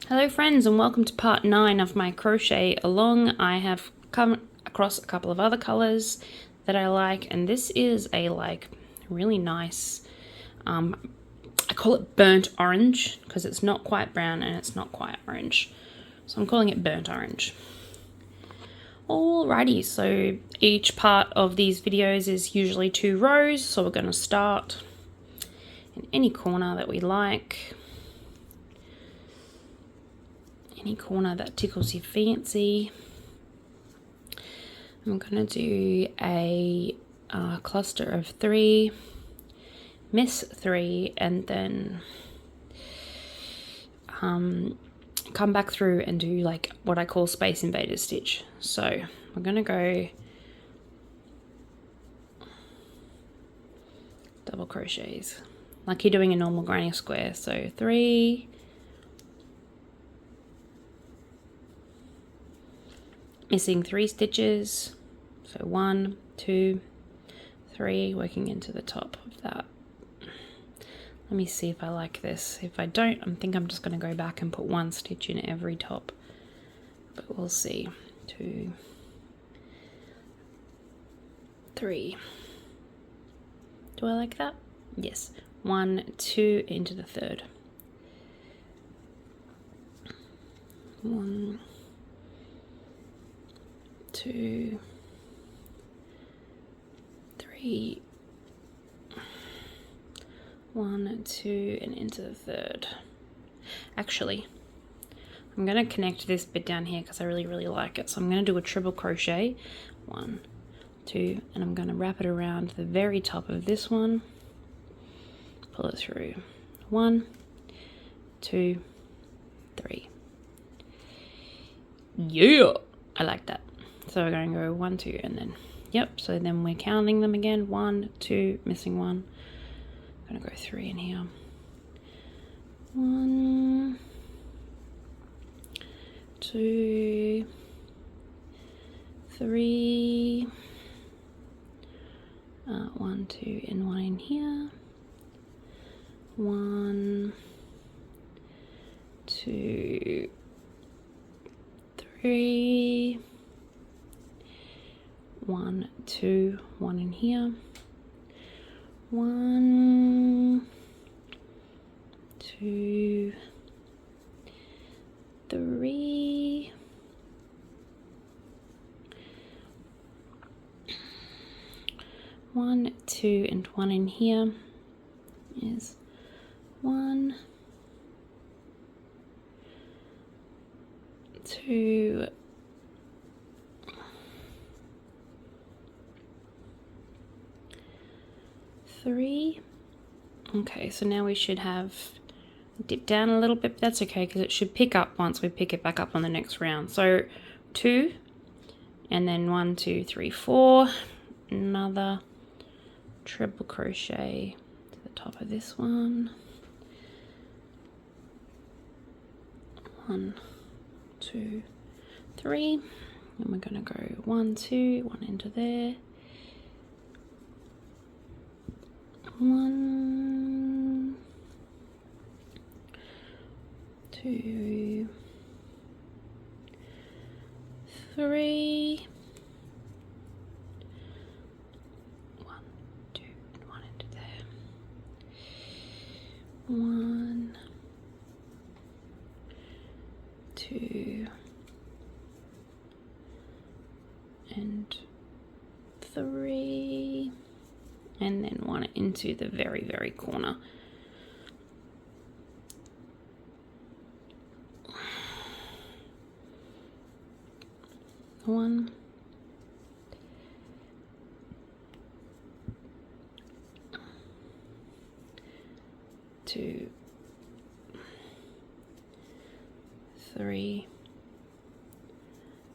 Hello friends, and welcome to part 9 of my crochet along. I have come across a couple of other colors that I like, and this is a really nice, I call it burnt orange because it's not quite brown and it's not quite orange. So I'm calling it burnt orange. Alrighty, so each part of these videos is usually 2 rows. So we're going to start in any corner that we like. Any corner that tickles your fancy. I'm going to do a cluster of 3. Miss 3 and then come back through and do like what I call Space Invader stitch. So we're gonna go double crochets like you're doing a normal granny square. So 3, missing 3 stitches. So 1, 2, 3, working into the top of that. Let me see if I like this. If I don't, I think I'm just going to go back and put 1 stitch in every top, but we'll see. 2, 3. Do I like that? Yes. 1, 2 into the third. 1, 2, 3. 1, 2, and into the third. Actually, I'm going to connect this bit down here because I really like it. So I'm going to do a triple crochet. 1, 2, and I'm going to wrap it around the very top of this one. Pull it through. 1, 2, 3. Yeah, I like that. So we're going to go 1, 2, and then, yep. So then we're counting them again. 1, 2, missing 1. I'm gonna go 3 in here. 1, 2, 3. 1, 2, and 1 in here. 1, 2, 3. 1, 2, 1 in here. 1, 2, 3. 1, 2, and 1 in here is 1, 2, 3. Okay, so now we should have dip down a little bit, but that's okay because it should pick up once we pick it back up on the next round. So 2, and then 1, 2, 3, 4. Another triple crochet to the top of this one. 1, 2, 3. And we're going to go 1, 2, 1 into there. 1, 2, 3. 1, 2, 1 into there. 1, 2, and 3. And then 1 into the very corner. One, 2, 3,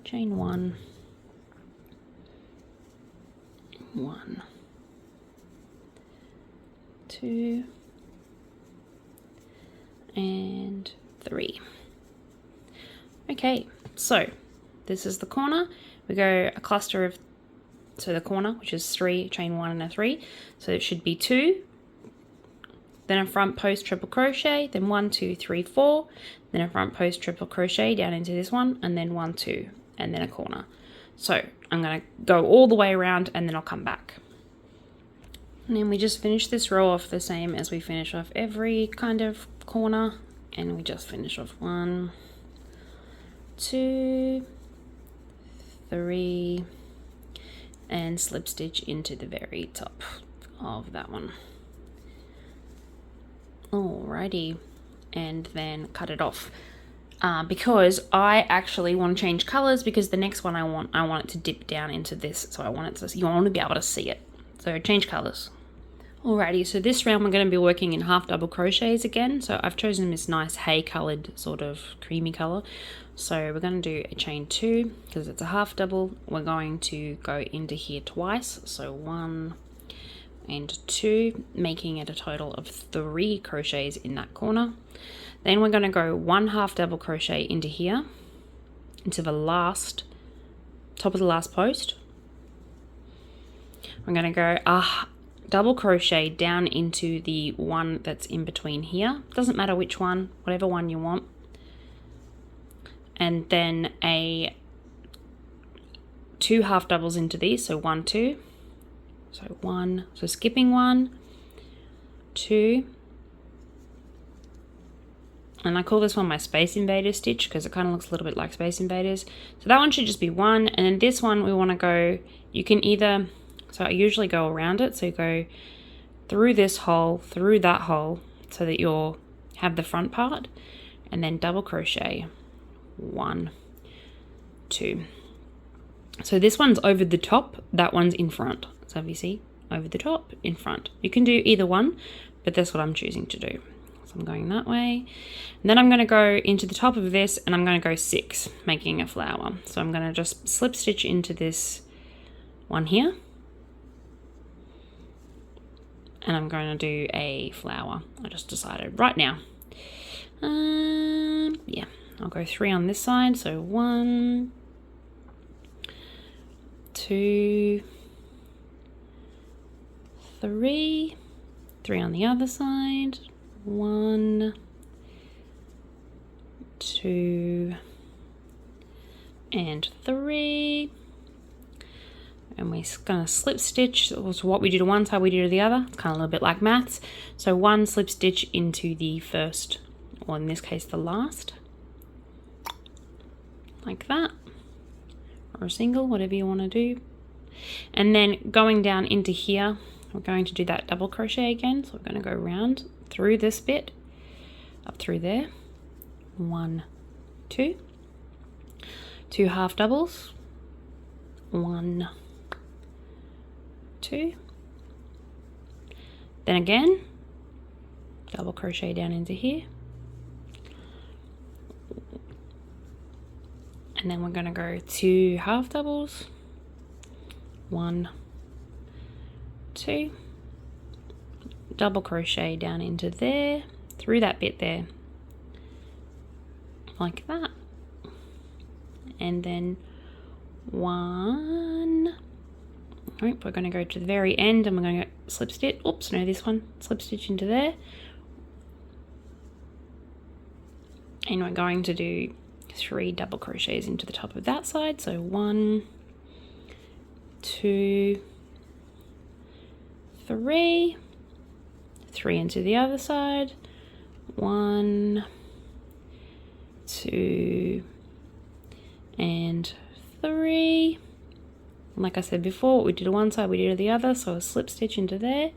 chain 1, 1, 2, and 3. Okay, so this is the corner. We go a cluster of, so the corner, which is 3, chain 1 and a 3. So it should be 2, then a front post triple crochet, then 1, 2, 3, 4, then a front post triple crochet down into this one, and then 1, 2, and then a corner. So I'm going to go all the way around and then I'll come back. And then we just finish this row off the same as we finish off every kind of corner, and we just finish off 1, 2, 3, and slip stitch into the very top of that one. Alrighty, and then cut it off. Because I actually want to change colors, because the next one I want it to dip down into this, so I want it to, you want to be able to see it. So change colors. Alrighty, so this round we're going to be working in half double crochets again. So I've chosen this nice hay colored sort of creamy color. So we're going to do a chain 2 because it's a half double. We're going to go into here twice, so 1 and 2, making it a total of 3 crochets in that corner. Then we're going to go 1 half double crochet into here, into the last top of the last post. I'm going to go double crochet down into the one that's in between here. Doesn't matter which one, whatever one you want. And then a 2 half doubles into these, so 1, 2. So 1, so skipping 1, 2. And I call this one my Space Invaders stitch because it kind of looks a little bit like Space Invaders. So that one should just be 1. And then this one we want to go, you can either, so I usually go around it. So you go through this hole, through that hole, so that you'll have the front part. And then double crochet 1, 2. So this one's over the top, that one's in front. So if you see, over the top, in front. You can do either one, but that's what I'm choosing to do. So I'm going that way. And then I'm going to go into the top of this and I'm going to go 6, making a flower. So I'm going to just slip stitch into this one here. And I'm going to do a flower. I just decided right now. Yeah, I'll go 3 on this side. So 1, 2, 3, 3 on the other side. 1, 2, and 3. And we're going to slip stitch. So what we do to one side, we do to the other. It's kind of a little bit like maths. So 1 slip stitch into the first, or in this case, the last. Like that. Or a single, whatever you want to do. And then going down into here, we're going to do that double crochet again. So we're going to go around through this bit, up through there. 1, 2. 2 half doubles. 1, 2. Then again, double crochet down into here. And then we're going to go 2 half doubles. 1, 2. Double crochet down into there, through that bit there, like that. And then 1. Right, we're going to go to the very end and we're going to slip stitch. Oops, no, this one. Slip stitch into there. And we're going to do 3 double crochets into the top of that side. So 1, 2, 3. 3 into the other side. 1, 2, and 3. And like I said before, what we did to one side, we did to the other. So a slip stitch into there.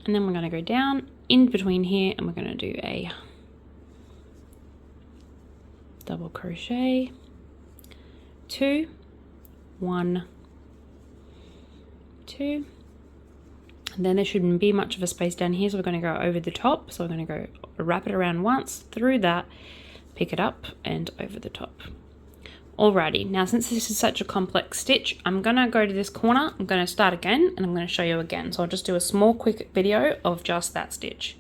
And then we're going to go down in between here and we're going to do a double crochet, 2, 1, 2. And then there shouldn't be much of a space down here, so we're going to go over the top. So we're going to go wrap it around once, through that, pick it up, and over the top. Alrighty, now since this is such a complex stitch, I'm going to go to this corner, I'm going to start again, and I'm going to show you again. So I'll just do a small quick video of just that stitch.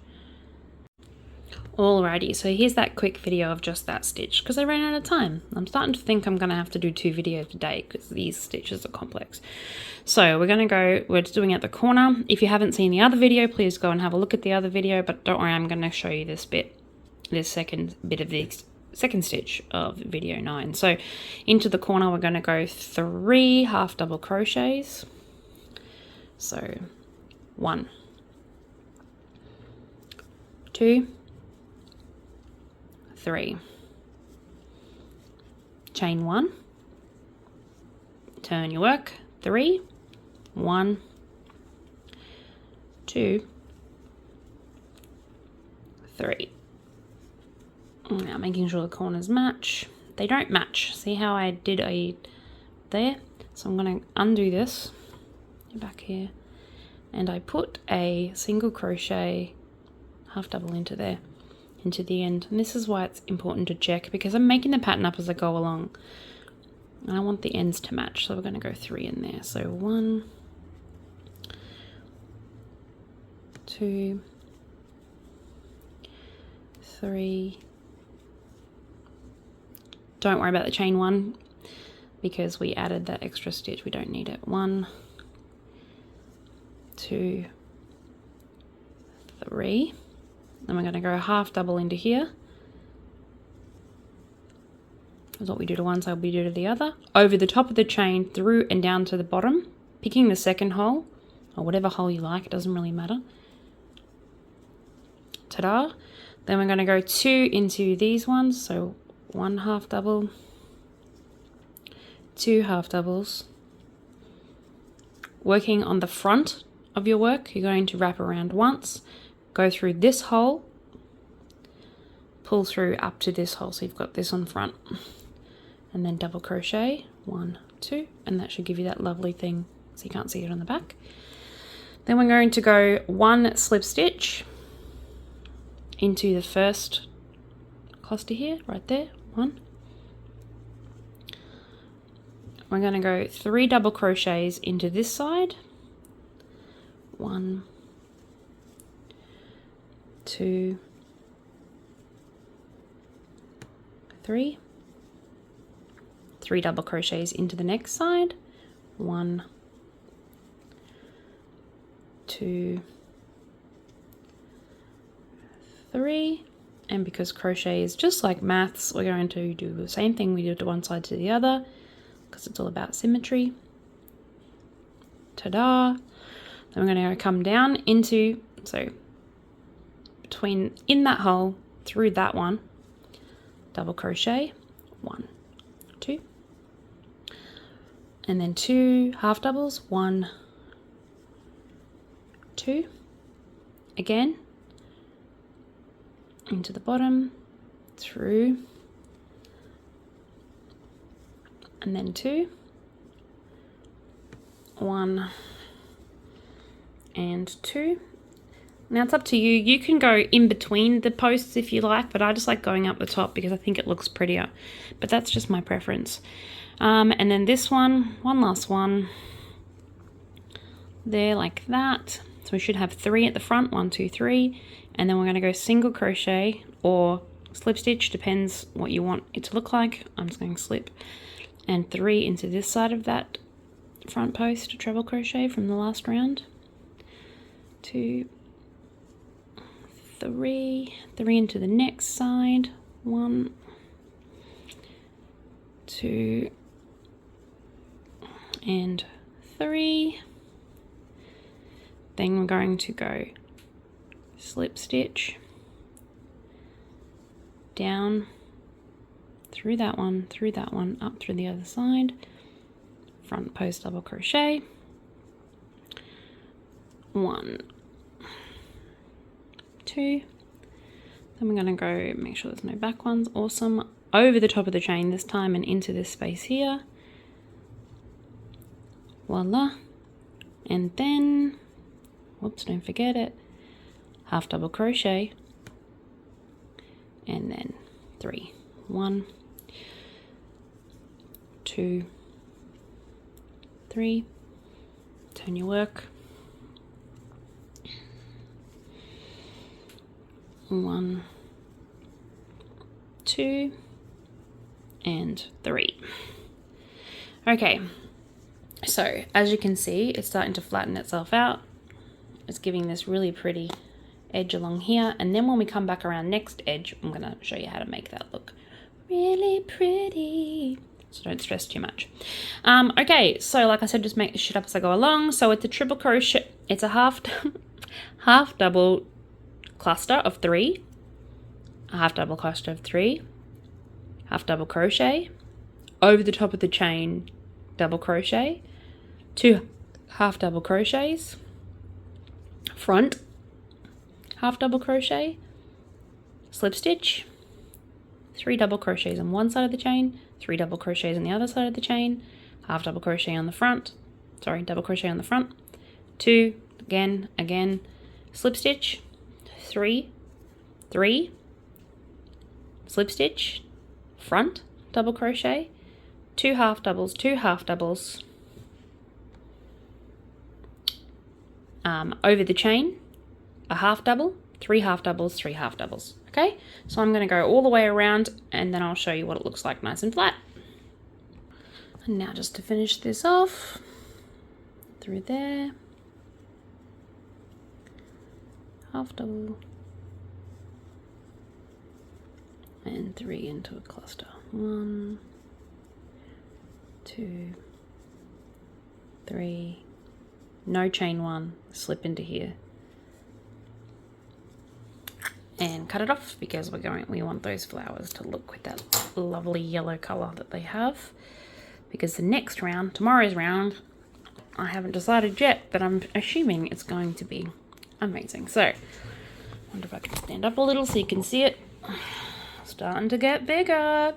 Alrighty, so here's that quick video of just that stitch, because I ran out of time. I'm starting to think I'm going to have to do 2 videos a day, because these stitches are complex. So we're just doing it at the corner. If you haven't seen the other video, please go and have a look at the other video, but don't worry, I'm going to show you this second bit of the second stitch of video 9. So into the corner, we're going to go 3 half double crochets. So 1, 2, 3, chain 1, turn your work, 3, 1, 2, 3. Now making sure the corners match. They don't match. See how I did there? So I'm going to undo this back here, and I put a single crochet half double into there, into the end. And this is why it's important to check, because I'm making the pattern up as I go along and I want the ends to match. So we're going to go 3 in there. So 1, 2, 3, Don't worry about the chain 1 because we added that extra stitch. We don't need it. 1, 2, 3. Then we're going to go half double into here. That's what we do to one side, we do to the other. Over the top of the chain, through and down to the bottom, picking the second hole, or whatever hole you like, it doesn't really matter. Ta-da! Then we're going to go 2 into these ones, so 1 half double, 2 half doubles. Working on the front of your work, you're going to wrap around once, go through this hole, pull through up to this hole, so you've got this on front, and then double crochet, 1, 2, and that should give you that lovely thing, so you can't see it on the back. Then we're going to go 1 slip stitch into the first cluster here, right there, 1. We're going to go 3 double crochets into this side, 1, 2, 3. 3 double crochets into the next side, 1, 2, 3, and because crochet is just like maths, we're going to do the same thing we did to one side to the other because it's all about symmetry. Ta-da! Then we're going to come down into, so between, in that hole, through that one, double crochet, 1, 2, and then 2 half doubles, 1, 2, again, into the bottom, through, and then 2, 1, and 2. Now it's up to you. You can go in between the posts if you like, but I just like going up the top because I think it looks prettier. But that's just my preference. And then this one last one, there like that. So we should have 3 at the front, 1, 2, 3, and then we're going to go single crochet or slip stitch, depends what you want it to look like. I'm just going slip, and 3 into this side of that front post, treble crochet from the last round, 2, 3, 3 into the next side, 1, 2, and 3. Then we're going to go slip stitch down through that one, up through the other side, front post double crochet, 1, 2, then we're going to go make sure there's no back ones, awesome, over the top of the chain this time and into this space here, voila, and then, whoops, don't forget it, half double crochet, and then 3, 1, 2, 3, turn your work, 1, 2, and 3. Okay, so as you can see, it's starting to flatten itself out. It's giving this really pretty edge along here, and then when we come back around next edge, I'm going to show you how to make that look really pretty, so don't stress too much. Okay, so like I said, just make this shit up as I go along. So it's a triple crochet, it's a half double cluster of 3, a half double cluster of 3, half double crochet, over the top of the chain double crochet, 2 half double crochets, front half double crochet, slip stitch, 3 double crochets on one side of the chain, 3 double crochets on the other side of the chain, half double crochet on the front, double crochet on the front, 2, again, slip stitch, 3, 3, slip stitch, front double crochet, 2 half doubles, 2 half doubles, over the chain, a half double, 3 half doubles, 3 half doubles. Okay, so I'm going to go all the way around and then I'll show you what it looks like nice and flat. And now just to finish this off, through there, half double, and 3 into a cluster. 1, 2, 3, no chain 1, slip into here. And cut it off because we want those flowers to look with that lovely yellow color that they have. Because the next round, tomorrow's round, I haven't decided yet, but I'm assuming it's going to be amazing. So, I wonder if I can stand up a little so you can see it. Starting to get bigger.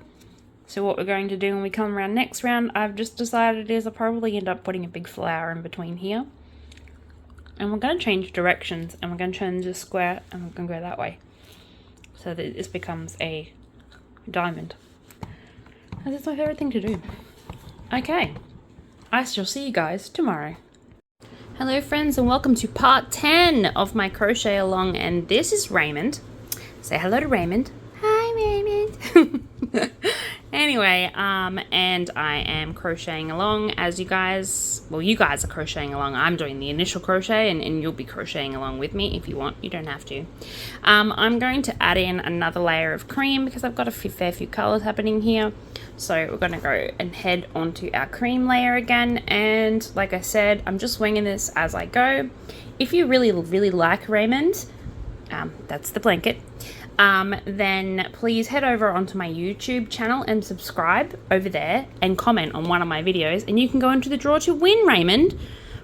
So what we're going to do when we come around next round, I've just decided is I'll probably end up putting a big flower in between here. And we're going to change directions, and we're going to change the square, and we're going to go that way. So that this becomes a diamond. And that's my favorite thing to do. Okay, I shall see you guys tomorrow. Hello friends, and welcome to part 10 of my crochet along, and this is Raymond. Say hello to Raymond. Hi Raymond. Anyway, and I am crocheting along as you guys are crocheting along. I'm doing the initial crochet and you'll be crocheting along with me if you want. You don't have to. I'm going to add in another layer of cream because I've got a fair few colors happening here. So we're going to go and head onto our cream layer again. And like I said, I'm just winging this as I go. If you really, really like Raymond, that's the blanket. Then please head over onto my YouTube channel and subscribe over there and comment on one of my videos, and you can go into the draw to win Raymond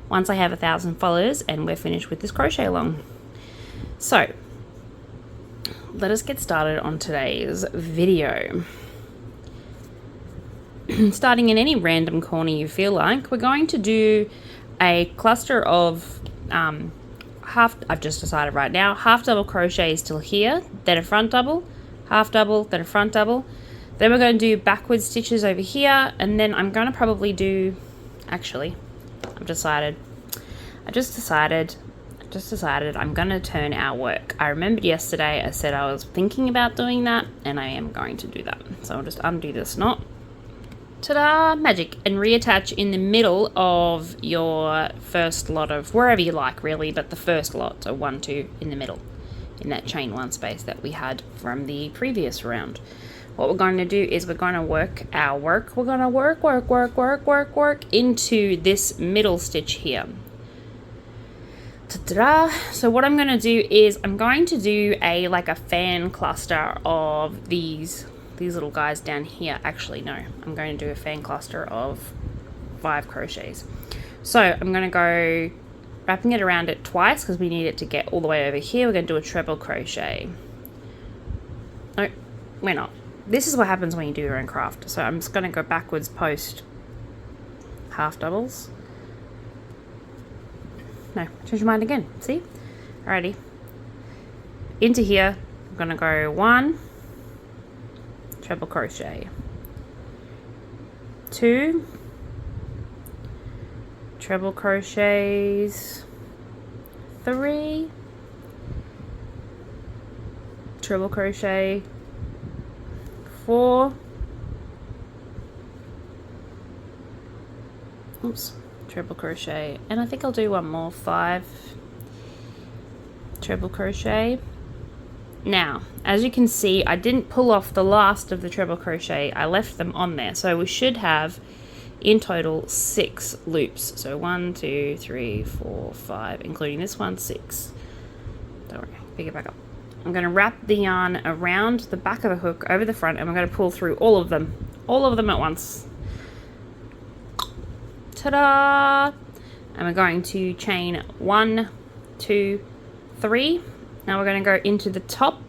once I have 1,000 followers and we're finished with this crochet along. So let us get started on today's video. Starting in any random corner you feel like, we're going to do a cluster of I've just decided right now, half double crochets till here, then a front double, half double, then a front double. Then we're going to do backward stitches over here, and then I'm going to probably do, actually, I just decided I'm going to turn our work. I remembered yesterday I said I was thinking about doing that, and I am going to do that. So I'll just undo this knot. Ta-da! Magic. And reattach in the middle of your first lot of, wherever you like really, but the first lot, so 1, 2 in the middle, in that chain 1 space that we had from the previous round. What we're going to do is we're going to work our work. We're going to work into this middle stitch here. Ta-da! So what I'm going to do is I'm going to do like a fan cluster of these little guys down here. Actually, no, I'm going to do a fan cluster of 5 crochets. So I'm going to go wrapping it around it twice because we need it to get all the way over here. We're going to do a treble crochet. No, we're not. This is what happens when you do your own craft. So I'm just going to go backwards post half doubles. No, change your mind again. See? Alrighty. Into here, I'm going to go 1 treble crochet, 2 treble crochets, 3 treble crochet, 4 treble crochet, and I think I'll do one more, 5 treble crochet. Now, as you can see, I didn't pull off the last of the treble crochet. I left them on there. So we should have, in total, 6 loops. So 1, 2, 3, 4, 5, including this one, 6. Don't worry, pick it back up. I'm going to wrap the yarn around the back of the hook over the front, and we're going to pull through all of them at once. Ta-da! And we're going to chain 1, 2, 3. Now we're going to go into the top.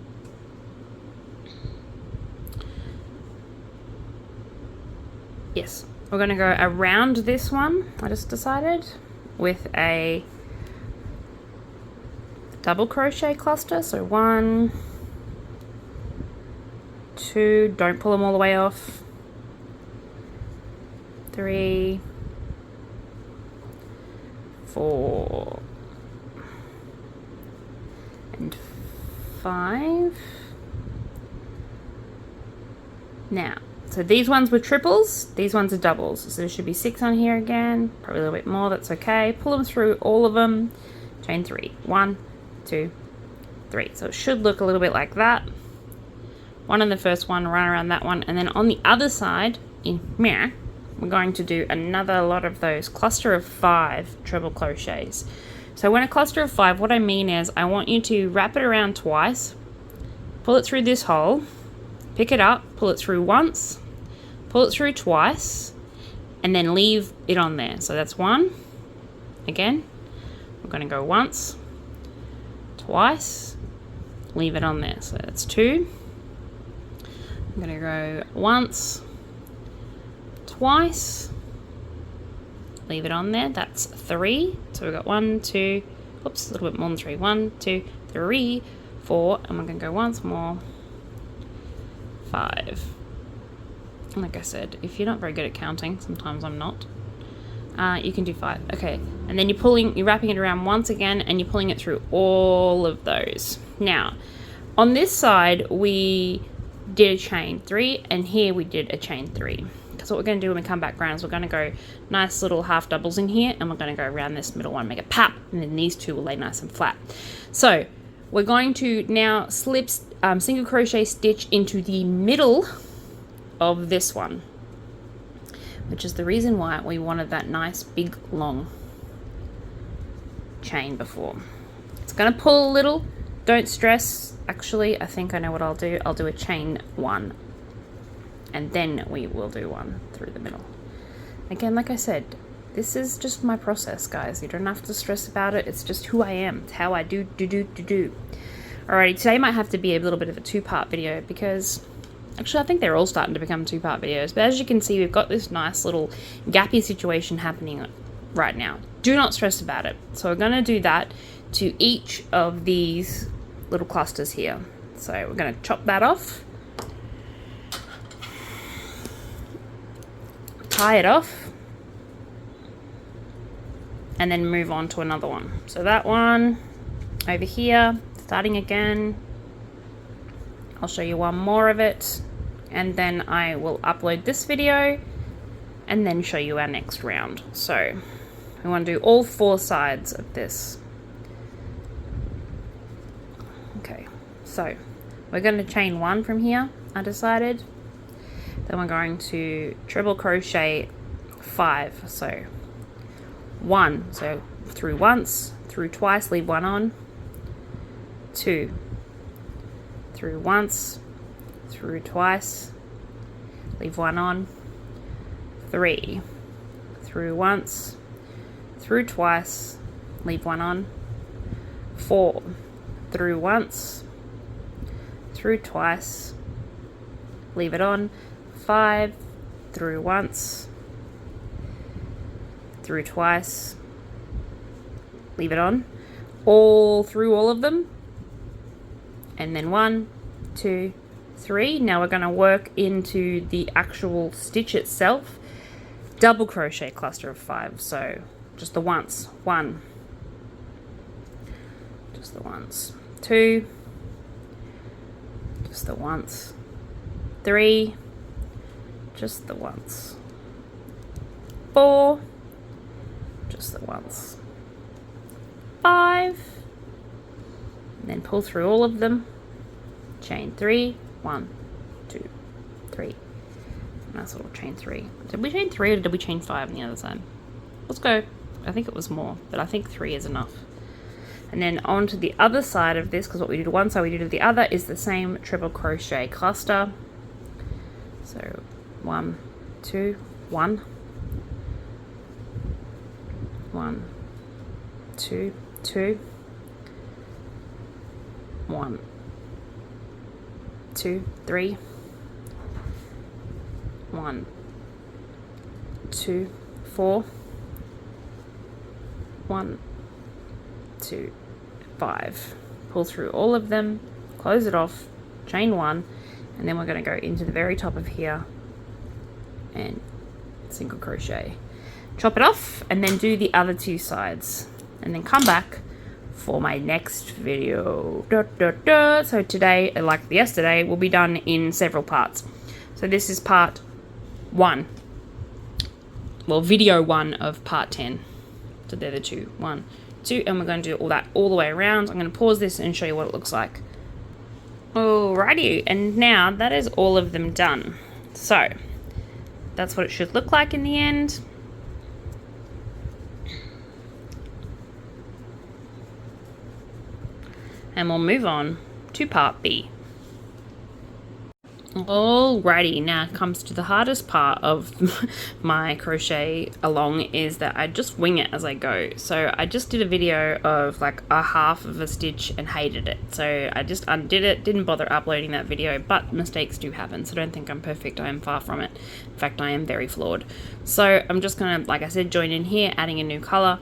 Yes, we're going to go around this one, I just decided, with a double crochet cluster. So 1, 2, don't pull them all the way off, 3, 4, 5, Now, so these ones were triples, these ones are doubles. So there should be 6 on here again, probably a little bit more, that's okay. Pull them through all of them, chain 3. 1, 2, 3. So it should look a little bit like that. One on the first one, run around that one, and then on the other side, in here, we're going to do another lot of those cluster of 5 treble crochets. So when a cluster of 5, what I mean is I want you to wrap it around twice, pull it through this hole, pick it up, pull it through once, pull it through twice, and then leave it on there. So that's 1. Again, we're going to go once, twice, leave it on there. So that's 2. I'm going to go once, twice, leave it on there. That's 3. So we've got 1, 2, oops, a little bit more than 3. 1, 2, 3, 4, and we're going to go once more. 5. And like I said, if you're not very good at counting, sometimes I'm not, you can do 5. Okay, and then you're wrapping it around once again, and you're pulling it through all of those. Now, on this side, we did a chain 3, and here we did a chain 3. Because what we're going to do when we come back around is we're going to go nice little half doubles in here, and we're going to go around this middle one, make a pop, and then these two will lay nice and flat. So we're going to now slip single crochet stitch into the middle of this one, which is the reason why we wanted that nice big long chain before. It's going to pull a little, don't stress. Actually, I think I know what I'll do. I'll do a chain 1, and then we will do 1 through the middle. Again, like I said, this is just my process, guys. You don't have to stress about it. It's just who I am. It's how I do. Alrighty, today might have to be a little bit of a 2-part video because actually I think they're all starting to become 2-part videos. But as you can see, we've got this nice little gappy situation happening right now. Do not stress about it. So we're going to do that to each of these little clusters here. So we're going to chop that off, tie it off, and then move on to another one. So that one over here, starting again, I'll show you one more of it, and then I will upload this video and then show you our next round. So we want to do all 4 sides of this. Okay, so we're going to chain 1 from here, I decided. Then we're going to treble crochet 5. So 1, so through once, through twice, leave 1 on. 2, through once, through twice, leave 1 on. 3, through once, through twice, leave 1 on. 4, through once, through twice, leave it on. 5, through once, through twice, leave it on, all through all of them, and then 1, 2, 3. Now we're going to work into the actual stitch itself. Double crochet cluster of 5, so just the once. 1, just the once. 2, just the once. 3, just the once. 4, just the once. 5, and then pull through all of them, chain 3, 1, 2, 3. Nice little chain 3. Did we chain 3 or did we chain 5 on the other side? Let's go. I think it was more, but I think 3 is enough. And then on to the other side of this, because what we do to one side we do to the other is the same triple crochet cluster. So 1, 2, 1, 1, 2, 2, 1, 2, 3, 1, 2, 4, 1, 2, 5. Pull through all of them, close it off, chain 1, and then we're going to go into the very top of here and single crochet. Chop it off and then do the other 2 sides and then come back for my next video. So today, like yesterday, will be done in several parts. So this is part 1. Well, video 1 of part 10. So they're the 2. 1, 2, and we're going to do all that all the way around. I'm going to pause this and show you what it looks like. Alrighty, and now that is all of them done. So that's what it should look like in the end. And we'll move on to part B. Alrighty, now it comes to the hardest part of my crochet along, is that I just wing it as I go. So I just did a video of like a half of a stitch and hated it. So I just undid it, didn't bother uploading that video, but mistakes do happen. So don't think I'm perfect, I am far from it. In fact, I am very flawed. So I'm just gonna, like I said, join in here, adding a new color,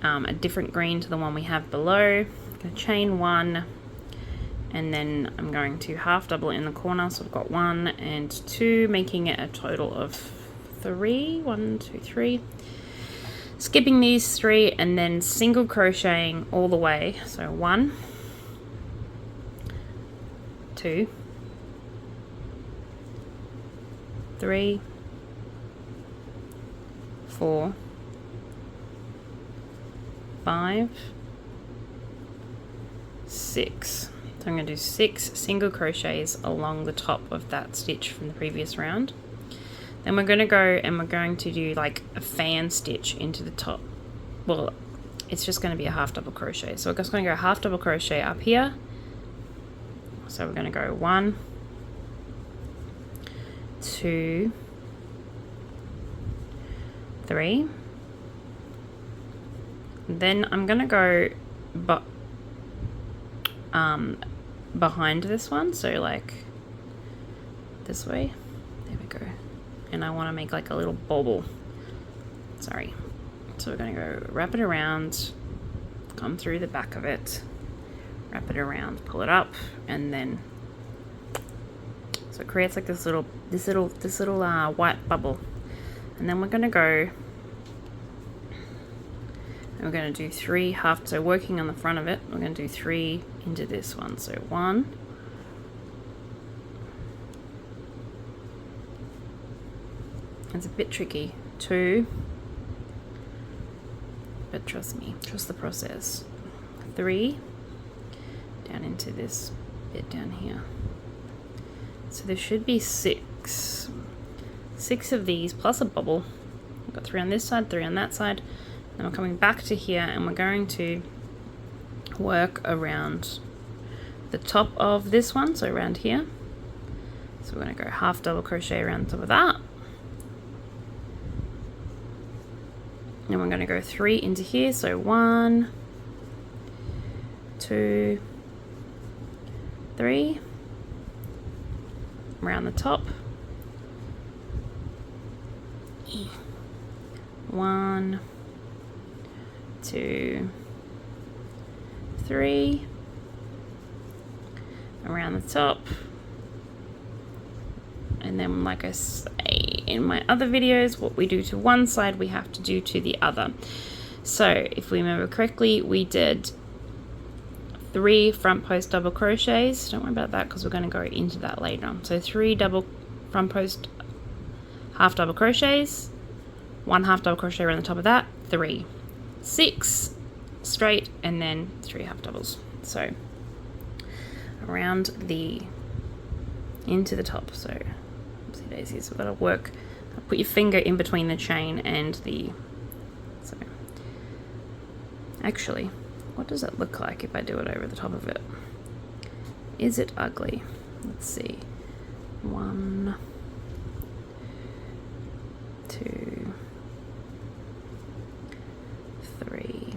a different green to the one we have below. I'm gonna chain 1. And then I'm going to half double it in the corner, so I've got 1 and 2, making it a total of 3. 1, 2, 3. Skipping these 3 and then single crocheting all the way. So 1, 2, 3, 4, 5, 6. So I'm going to do 6 single crochets along the top of that stitch from the previous round. Then we're going to go and we're going to do like a fan stitch into the top. Well, it's just going to be a half double crochet. So we're just going to go half double crochet up here. So we're going to go 1, 2, 3. Then I'm going to go behind this one, so like this way. There we go. And I want to make like a little bobble. Sorry. So we're going to go wrap it around, come through the back of it, wrap it around, pull it up, and then so it creates like this little white bubble. And then we're going to go and we're going to do 3 half, so working on the front of it, we're going to do 3 into this one. So 1, it's a bit tricky, 2, but trust me, trust the process, 3, down into this bit down here. So there should be 6 of these plus a bubble. We've got 3 on this side, 3 on that side. And we're coming back to here and we're going to work around the top of this one, so around here. So we're going to go half double crochet around the top of that. And we're going to go 3 into here, so 1, 2, 3, around the top. 1, 2, 3, around the top. And then, like I say in my other videos, what we do to one side we have to do to the other. So if we remember correctly, we did 3 front post double crochets. Don't worry about that because we're going to go into that later. So 3 double front post half double crochets, 1 half double crochet around the top of that, 3, 6 straight, and then 3 half doubles. So around the into the top. So oopsie daisies, we've got to work, put your finger in between the chain and the, so actually what does it look like if I do it over the top of it? Is it ugly? Let's see. 1, 2, 3.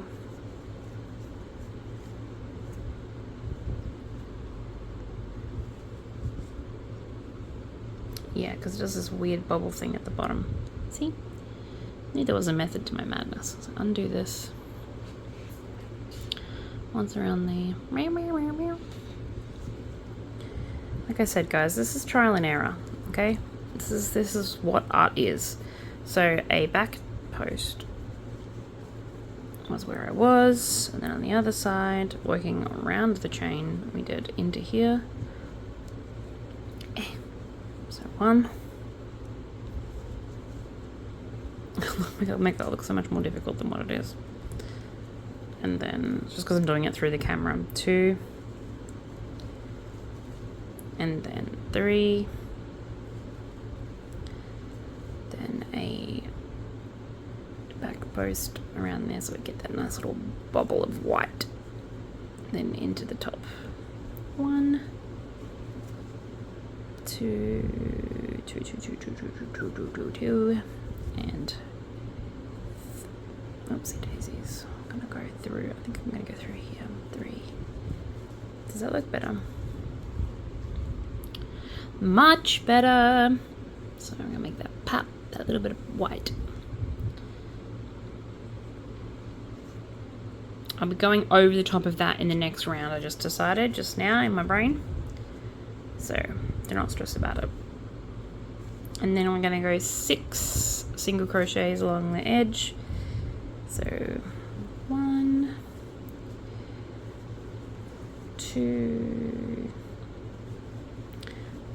Yeah, because it does this weird bubble thing at the bottom. See? I knew there was a method to my madness. So undo this. Once around the... Like I said, guys, this is trial and error, okay? This is what art is. So a back post was where I was, and then on the other side, working around the chain, we did into here. So one. Make that look so much more difficult than what it is. And then, just because I'm doing it through the camera, 2, and then 3, then a back post around there so we get that nice little bubble of white. Then into the top. 1, 2, 2, 2, 2, 2, 2, 2, 2, 2, and oopsie daisies. I'm gonna go through. I think I'm gonna go through here. 3. Does that look better? Much better. So I'm gonna make that pop, that little bit of white. I'll be going over the top of that in the next round. I just decided just now in my brain. So do not stress about it. And then I'm going to go 6 single crochets along the edge. So 1, 2,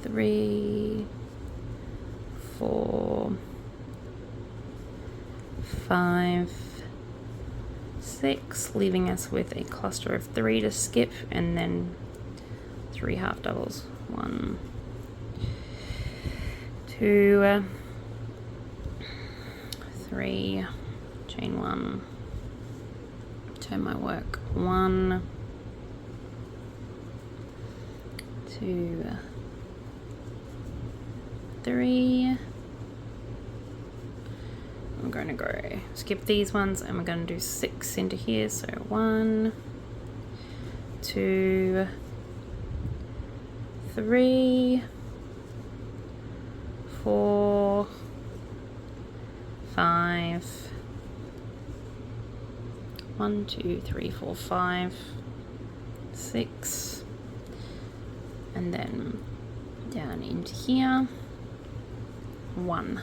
3, 4, 5, 6, leaving us with a cluster of 3 to skip, and then 3 half doubles. 1, 2, 3, chain 1, turn my work. 1, 2, 3. I'm going to go skip these ones and we're going to do 6 into here. So 1, 2, 3, 4, 5. 1, 2, 3, 4, 5, 6, and then down into here. 1.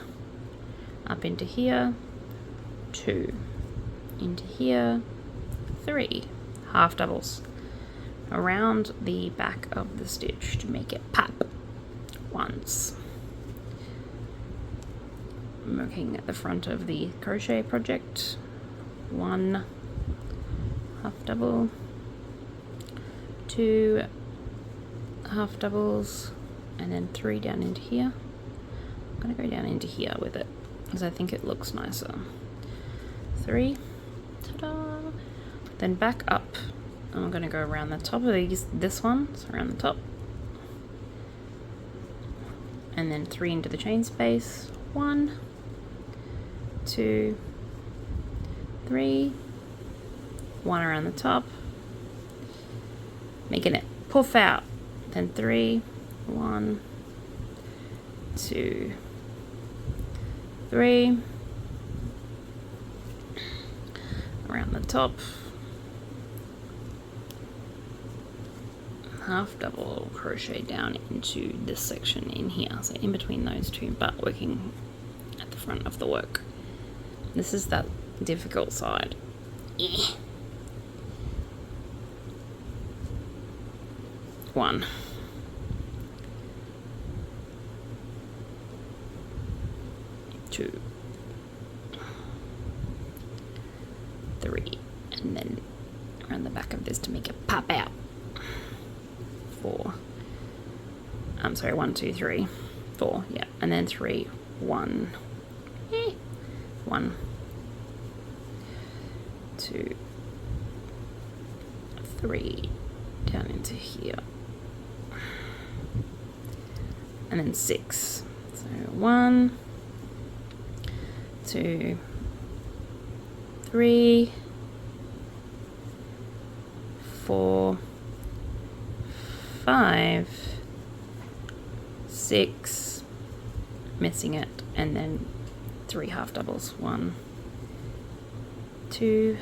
Up into here, 2, into here, 3, half doubles around the back of the stitch to make it pop once. I'm looking at the front of the crochet project. 1 half double, 2 half doubles, and then 3 down into here. I'm going to go down into here with it because I think it looks nicer. 3, ta-da! Then back up. I'm going to go around the top of this one, so around the top, and then 3 into the chain space. 1, 2, 3, 1 around the top, making it puff out. Then 3, 1, 2, 3, around the top, half double crochet down into this section in here, so in between those two, but working at the front of the work. This is that difficult side. 1, 2, 3, and then around the back of this to make it pop out. 4. I'm sorry, 1, 2, 3, 4, yeah, and then 3, 1, 1, 2, 3, down into here, and then 6. So 1, 2, 3, 4, 5, 6, missing it, and then 3 half doubles. 1, 2,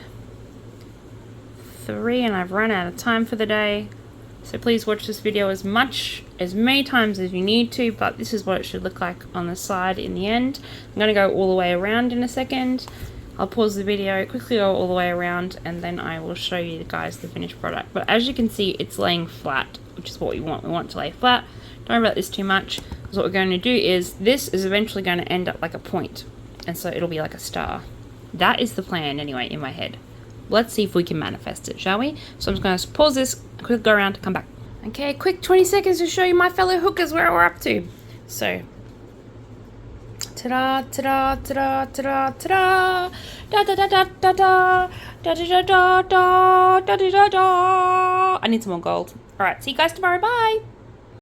3, and I've run out of time for the day. So please watch this video as many times as you need to, but this is what it should look like on the side in the end. I'm going to go all the way around in a second. I'll pause the video, quickly go all the way around, and then I will show you guys the finished product. But as you can see, it's laying flat, which is what we want. We want it to lay flat. Don't worry about this too much, because what we're going to do is, this is eventually going to end up like a point, and so it'll be like a star. That is the plan anyway in my head. Let's see if we can manifest it, shall we? So I'm just going to pause this, quick go around, come back. Okay, quick 20 seconds to show you my fellow hookers where we're up to. So, ta-da, ta-da, ta-da, ta-da, ta-da, da-da-da-da-da-da, da-da-da-da-da, da-da-da-da. I need some more gold. Alright, see you guys tomorrow, bye!